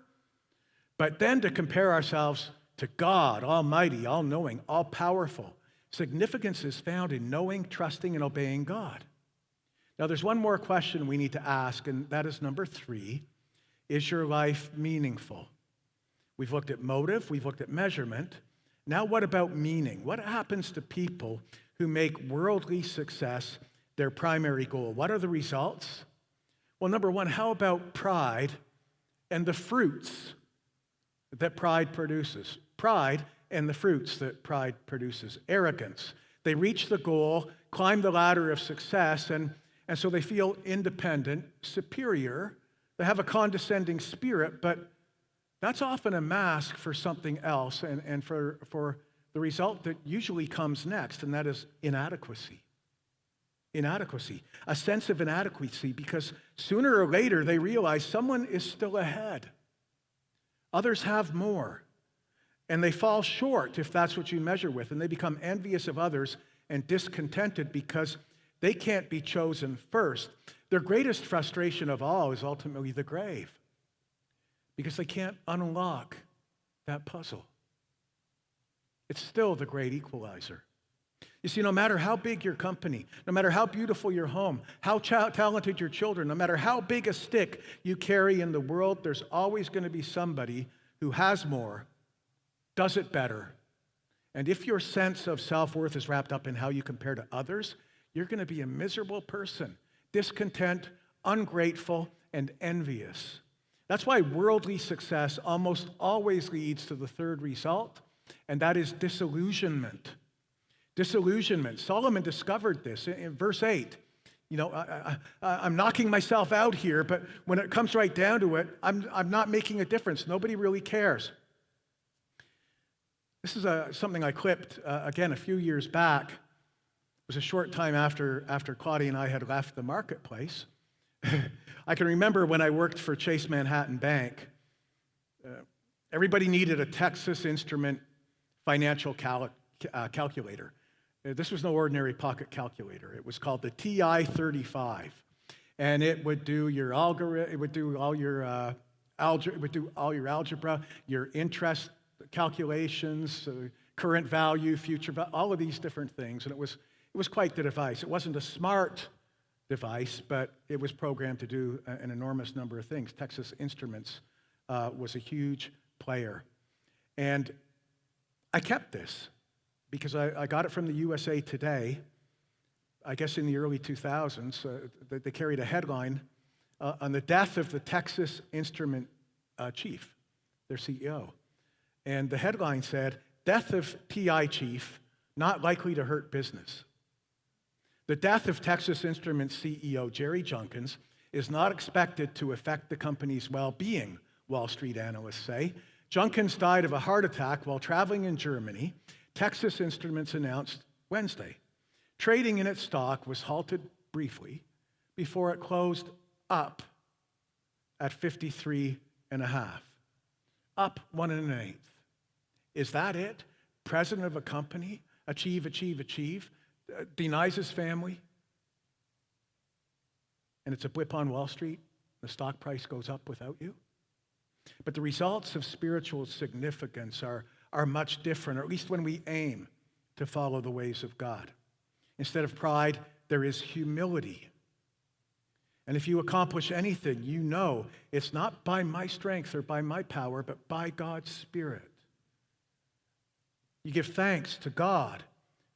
but then to compare ourselves to God, Almighty, all-knowing, all-powerful, significance is found in knowing, trusting, and obeying God. Now, there's one more question we need to ask, and that is number 3. Is your life meaningful? We've looked at motive, we've looked at measurement. Now what about meaning? What happens to people who make worldly success their primary goal? What are the results? Well, number 1, how about pride and the fruits that pride produces? Pride and the fruits that pride produces. Arrogance. They reach the goal, climb the ladder of success, and so they feel independent, superior. They have a condescending spirit, but that's often a mask for something else and for the result that usually comes next, and that is inadequacy. Inadequacy. A sense of inadequacy because sooner or later they realize someone is still ahead. Others have more. And they fall short if that's what you measure with, and they become envious of others and discontented because they can't be chosen first. Their greatest frustration of all is ultimately the grave, because they can't unlock that puzzle. It's still the great equalizer. You see, no matter how big your company, no matter how beautiful your home, how talented your children, no matter how big a stick you carry in the world, there's always going to be somebody who has more, does it better. And if your sense of self-worth is wrapped up in how you compare to others, you're going to be a miserable person, discontent, ungrateful, and envious. That's why worldly success almost always leads to the third result, and that is disillusionment. Disillusionment. Solomon discovered this in verse 8. You know, I'm knocking myself out here, but when it comes right down to it, I'm not making a difference. Nobody really cares. This is something I clipped, again, a few years back. It was a short time after Claudia and I had left the marketplace. I can remember when I worked for Chase Manhattan Bank, everybody needed a Texas Instrument financial calculator. This was no ordinary pocket calculator. It was called the TI-35, and it would do your algorithm. It would do all your algebra, your interest calculations, current value, future value, all of these different things. And it was quite the device. It wasn't a smart device, but it was programmed to do an enormous number of things. Texas Instruments was a huge player. And I kept this because I got it from the USA Today, I guess in the early 2000s. They carried a headline on the death of the Texas Instrument chief, their CEO. And the headline said, "Death of TI chief, not likely to hurt business." The death of Texas Instruments CEO Jerry Jenkins is not expected to affect the company's well-being, Wall Street analysts say. Jenkins died of a heart attack while traveling in Germany, Texas Instruments announced Wednesday. Trading in its stock was halted briefly before it closed up at 53.5, up 1 1/8. Is that it? President of a company, achieve, denies his family, and it's a blip on Wall Street. The stock price goes up without you. But the results of spiritual significance are much different, or at least when we aim to follow the ways of God. Instead of pride, there is humility. And if you accomplish anything, you know it's not by my strength or by my power, but by God's Spirit. You give thanks to God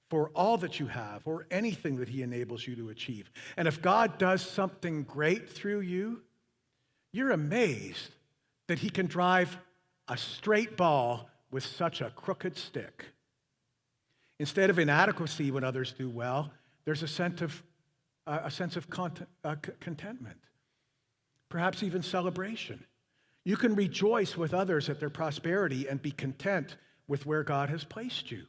for all that you have or anything that he enables you to achieve. And if God does something great through you, you're amazed that he can drive a straight ball with such a crooked stick. Instead of inadequacy when others do well, there's a sense of contentment, perhaps even celebration. You can rejoice with others at their prosperity and be content with where God has placed you.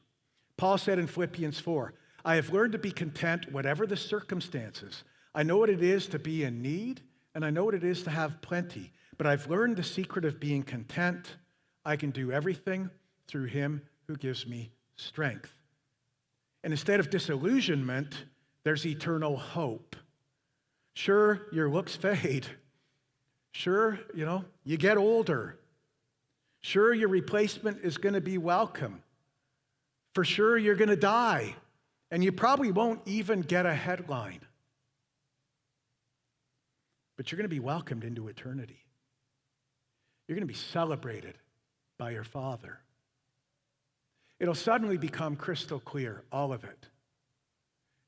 Paul said in Philippians 4, I have learned to be content whatever the circumstances. I know what it is to be in need, and I know what it is to have plenty. But I've learned the secret of being content. I can do everything through him who gives me strength. And instead of disillusionment, there's eternal hope. Sure, your looks fade. Sure, you get older. Sure, your replacement is going to be welcome. For sure, you're going to die. And you probably won't even get a headline. But you're going to be welcomed into eternity. You're going to be celebrated by your Father. It'll suddenly become crystal clear, all of it,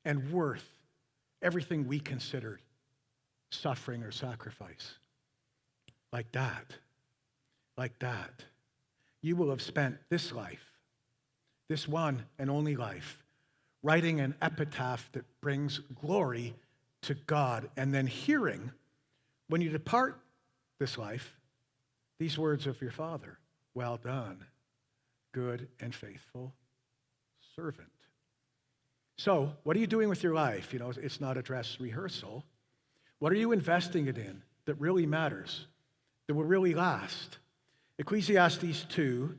and worth everything we considered suffering or sacrifice. Like that. You will have spent this life, this one and only life, writing an epitaph that brings glory to God, and then hearing, when you depart this life, these words of your Father, well done, good and faithful servant. So, what are you doing with your life? It's not a dress rehearsal. What are you investing it in that really matters, that will really last? Ecclesiastes 2,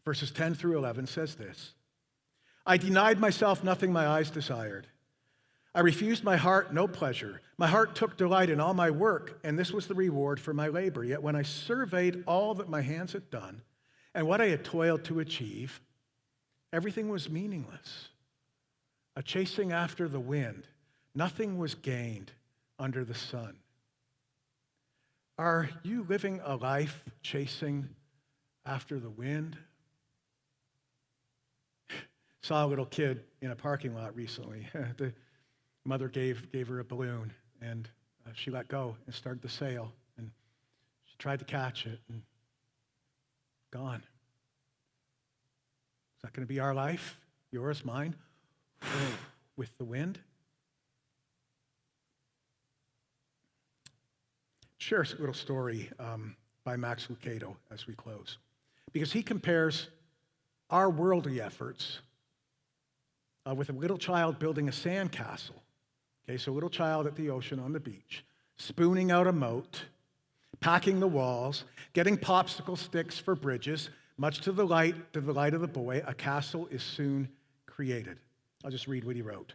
verses 10 through 11 says this, I denied myself nothing my eyes desired. I refused my heart no pleasure. My heart took delight in all my work, and this was the reward for my labor. Yet when I surveyed all that my hands had done and what I had toiled to achieve, everything was meaningless. A chasing after the wind. Nothing was gained under the sun. Are you living a life chasing after the wind? Saw a little kid in a parking lot recently. The mother gave her a balloon, and she let go and started to sail, and she tried to catch it, and gone. Is that going to be our life? Yours, mine? With the wind? Share a little story by Max Lucado as we close, because he compares our worldly efforts with a little child building a sandcastle. Okay, so a little child at the ocean on the beach, spooning out a moat, packing the walls, getting popsicle sticks for bridges. Much to the delight of the boy, a castle is soon created. I'll just read what he wrote.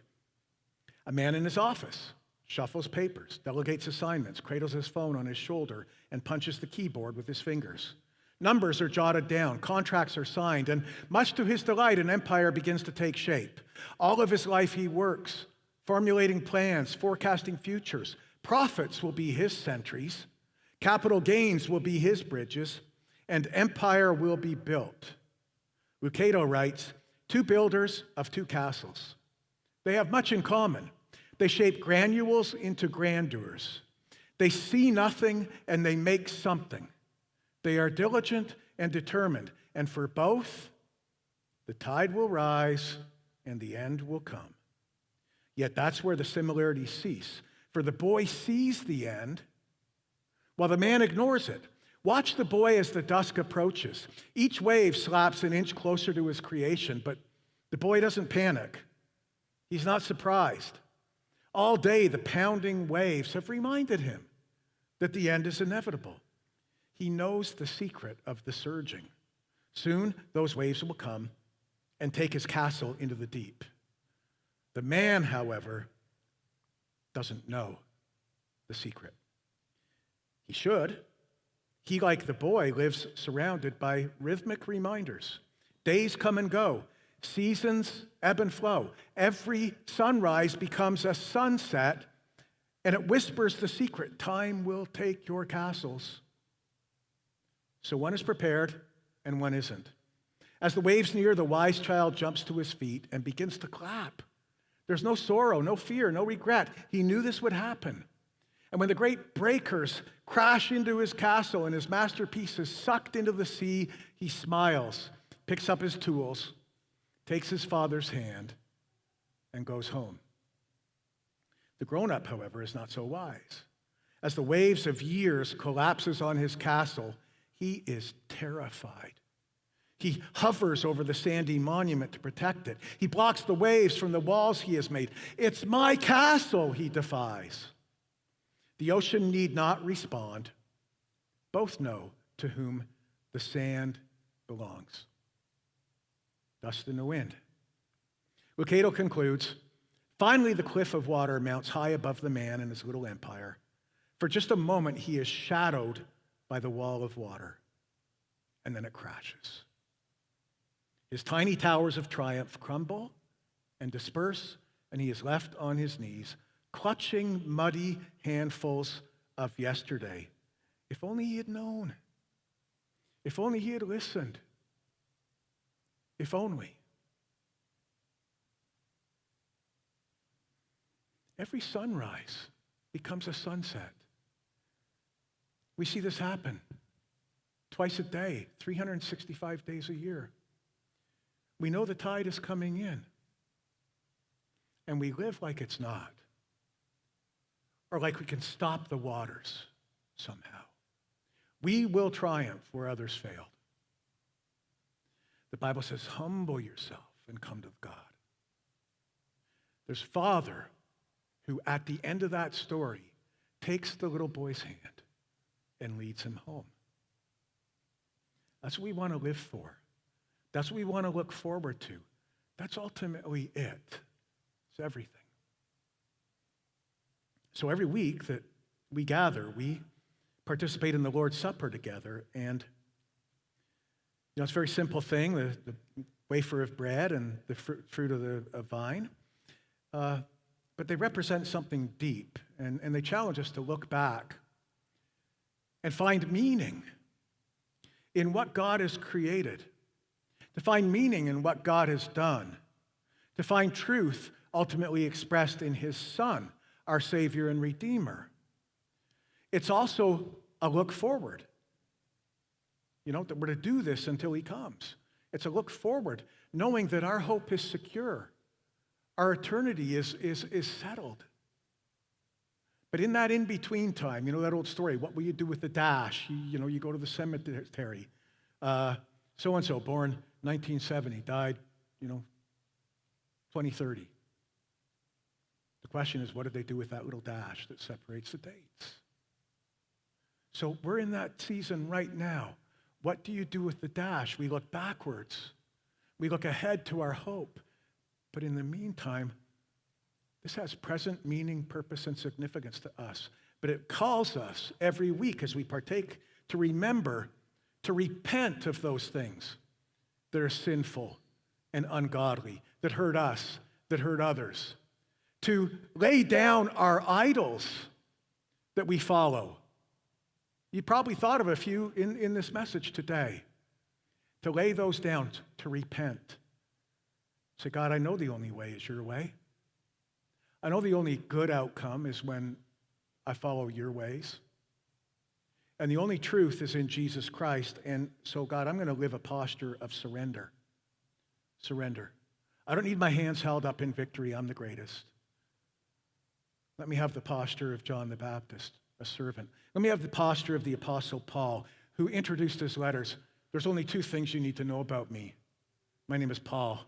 A man in his office shuffles papers, delegates assignments, cradles his phone on his shoulder, and punches the keyboard with his fingers. Numbers are jotted down, contracts are signed, and much to his delight, an empire begins to take shape. All of his life he works, formulating plans, forecasting futures. Profits will be his sentries, capital gains will be his bridges, and empire will be built. Lucado writes, 2 builders of 2 castles. They have much in common. They shape granules into grandeurs. They see nothing and they make something. They are diligent and determined, and for both, the tide will rise and the end will come. Yet that's where the similarities cease. For the boy sees the end, while the man ignores it. Watch the boy as the dusk approaches. Each wave slaps an inch closer to his creation, but the boy doesn't panic. He's not surprised. All day, the pounding waves have reminded him that the end is inevitable. He knows the secret of the surging. Soon, those waves will come and take his castle into the deep. The man, however, doesn't know the secret. He should. He, like the boy, lives surrounded by rhythmic reminders. Days come and go. Seasons ebb and flow. Every sunrise becomes a sunset, and it whispers the secret. Time will take your castles. So one is prepared and one isn't. As the waves near, the wise child jumps to his feet and begins to clap. There's no sorrow, no fear, no regret. He knew this would happen. And when the great breakers crash into his castle and his masterpiece is sucked into the sea, he smiles, picks up his tools, takes his father's hand, and goes home. The grown-up, however, is not so wise. As the waves of years collapses on his castle, he is terrified. He hovers over the sandy monument to protect it. He blocks the waves from the walls he has made. It's my castle, he defies. The ocean need not respond. Both know to whom the sand belongs. Dust in the wind. Lucado concludes, finally the cliff of water mounts high above the man and his little empire. For just a moment he is shadowed by the wall of water, and then it crashes. His tiny towers of triumph crumble and disperse, and he is left on his knees, clutching muddy handfuls of yesterday. If only he had known. If only he had listened. If only. Every sunrise becomes a sunset. We see this happen twice a day, 365 days a year. We know the tide is coming in, and we live like it's not, or like we can stop the waters somehow. We will triumph where others failed. The Bible says, humble yourself and come to God. There's Father who, at the end of that story, takes the little boy's hand and leads him home. That's what we want to live for. That's what we want to look forward to. That's ultimately it. It's everything. So every week that we gather, we participate in the Lord's Supper together. And it's a very simple thing, the wafer of bread and the fruit of the vine. But they represent something deep. And they challenge us to look back and find meaning in what God has created, to find meaning in what God has done, to find truth ultimately expressed in his Son, our Savior and Redeemer. It's also a look forward. That we're to do this until he comes. It's a look forward, knowing that our hope is secure. Our eternity is settled. But in that in-between time, that old story, what will you do with the dash? You go to the cemetery. So-and-so, born 1970, died, 2030. The question is, what did they do with that little dash that separates the dates? So we're in that season right now. What do you do with the dash? We look backwards. We look ahead to our hope. But in the meantime, this has present meaning, purpose, and significance to us. But it calls us every week as we partake to remember, to repent of those things that are sinful and ungodly, that hurt us, that hurt others. To lay down our idols that we follow. You probably thought of a few in this message today. To lay those down, to repent. Say, God, I know the only way is your way. I know the only good outcome is when I follow your ways. And the only truth is in Jesus Christ. And so, God, I'm going to live a posture of surrender. Surrender. I don't need my hands held up in victory. I'm the greatest. Let me have the posture of John the Baptist, a servant. Let me have the posture of the Apostle Paul, who introduced his letters. There's only two things you need to know about me. My name is Paul,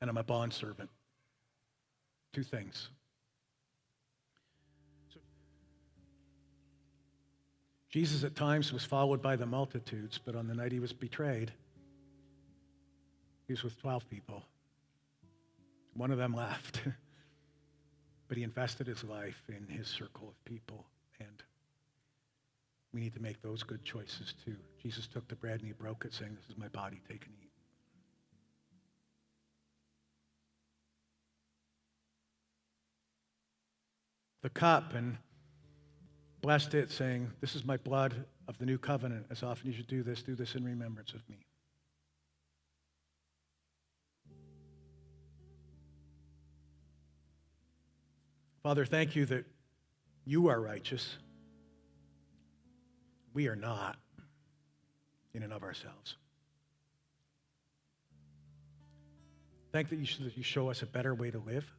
and I'm a bondservant. Two things. Jesus at times was followed by the multitudes, but on the night he was betrayed, he was with 12 people. One of them left, but he invested his life in his circle of people, and we need to make those good choices too. Jesus took the bread and he broke it, saying, "This is my body, take and eat." The cup and blessed it, saying, "This is my blood of the new covenant. As often as you do this in remembrance of me." Father, thank you that you are righteous. We are not in and of ourselves. Thank you that you show us a better way to live.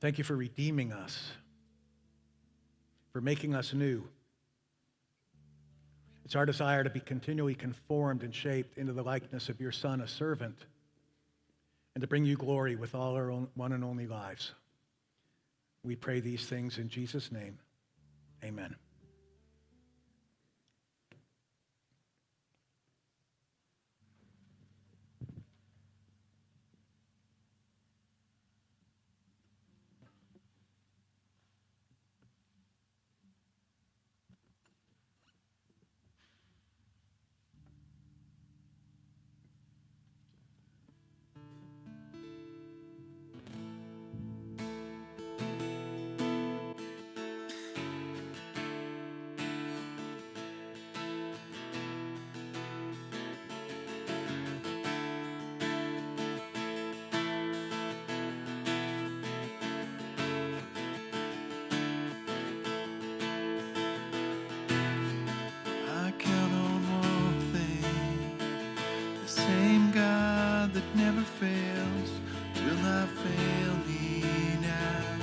Thank you for redeeming us, for making us new. It's our desire to be continually conformed and shaped into the likeness of your Son, a servant, and to bring you glory with all our own, one and only lives. We pray these things in Jesus' name. Amen. I count on one thing, the same God that never fails will not fail me now.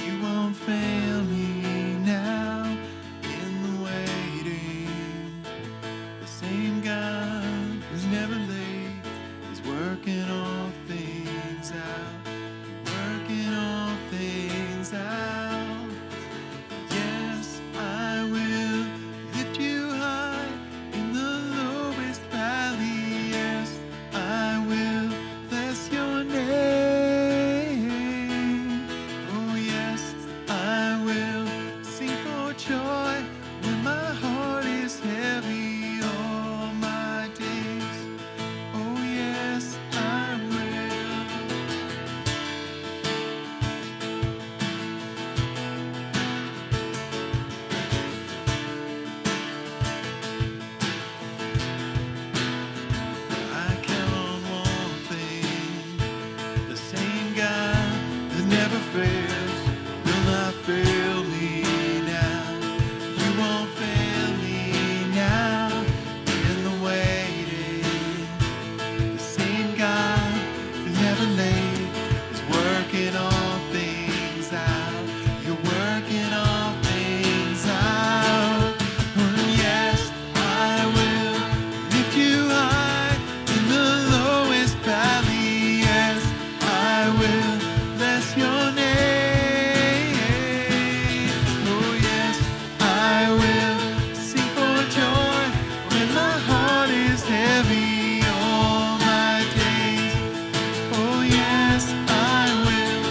You won't fail me now in the waiting. The same God who's never late is working all things out, working all things out. Yes, I will lift you high in the lowest valley. Yes, I will bless your name. Oh yes, I will sing for joy when my heart is heavy all my days. Oh yes, I will. I count on one thing, the same God that never fails will not fail me now. You won't fail me now in the waiting. The same God who's never late is working all things out. You're working all things out. Oh, yes, I will lift you high in the lowest valley. Yes, I will bless your name. Oh, yes, I will sing for joy when my heart is heavy all my days. Oh, yes, I will,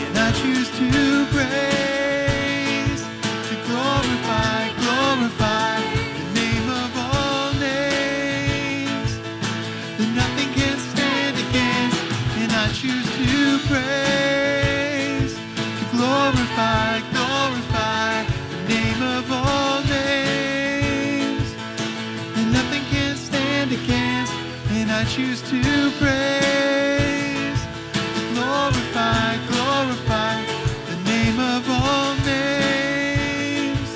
and I choose to praise, to glorify, glorify the name of all names, that nothing can stand against, and I choose to praise, to glorify, glorify the name of all names, and nothing can stand against, and I choose to praise, to glorify, glorify the name of all names,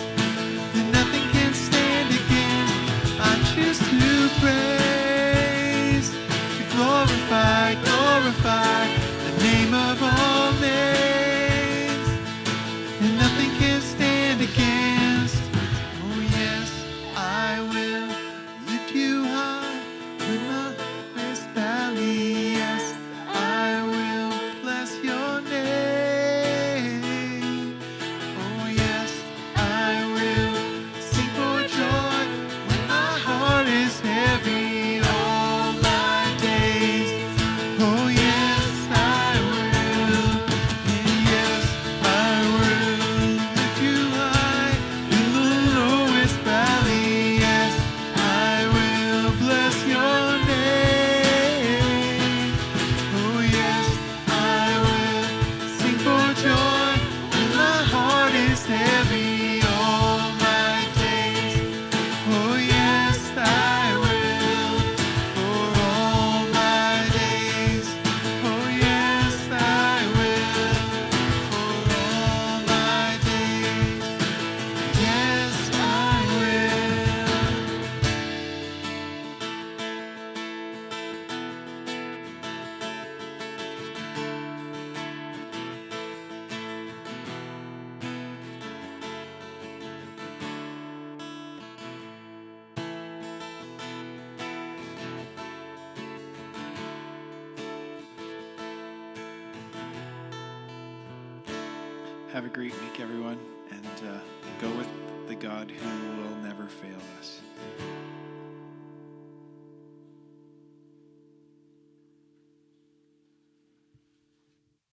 and nothing can stand against. I choose to praise, to glorify, glorify the name of all names, and nothing can stand against. Oh yes, I will lift you high with my lowest valley. Yes, I will bless your Have a great week, everyone, and go with the God who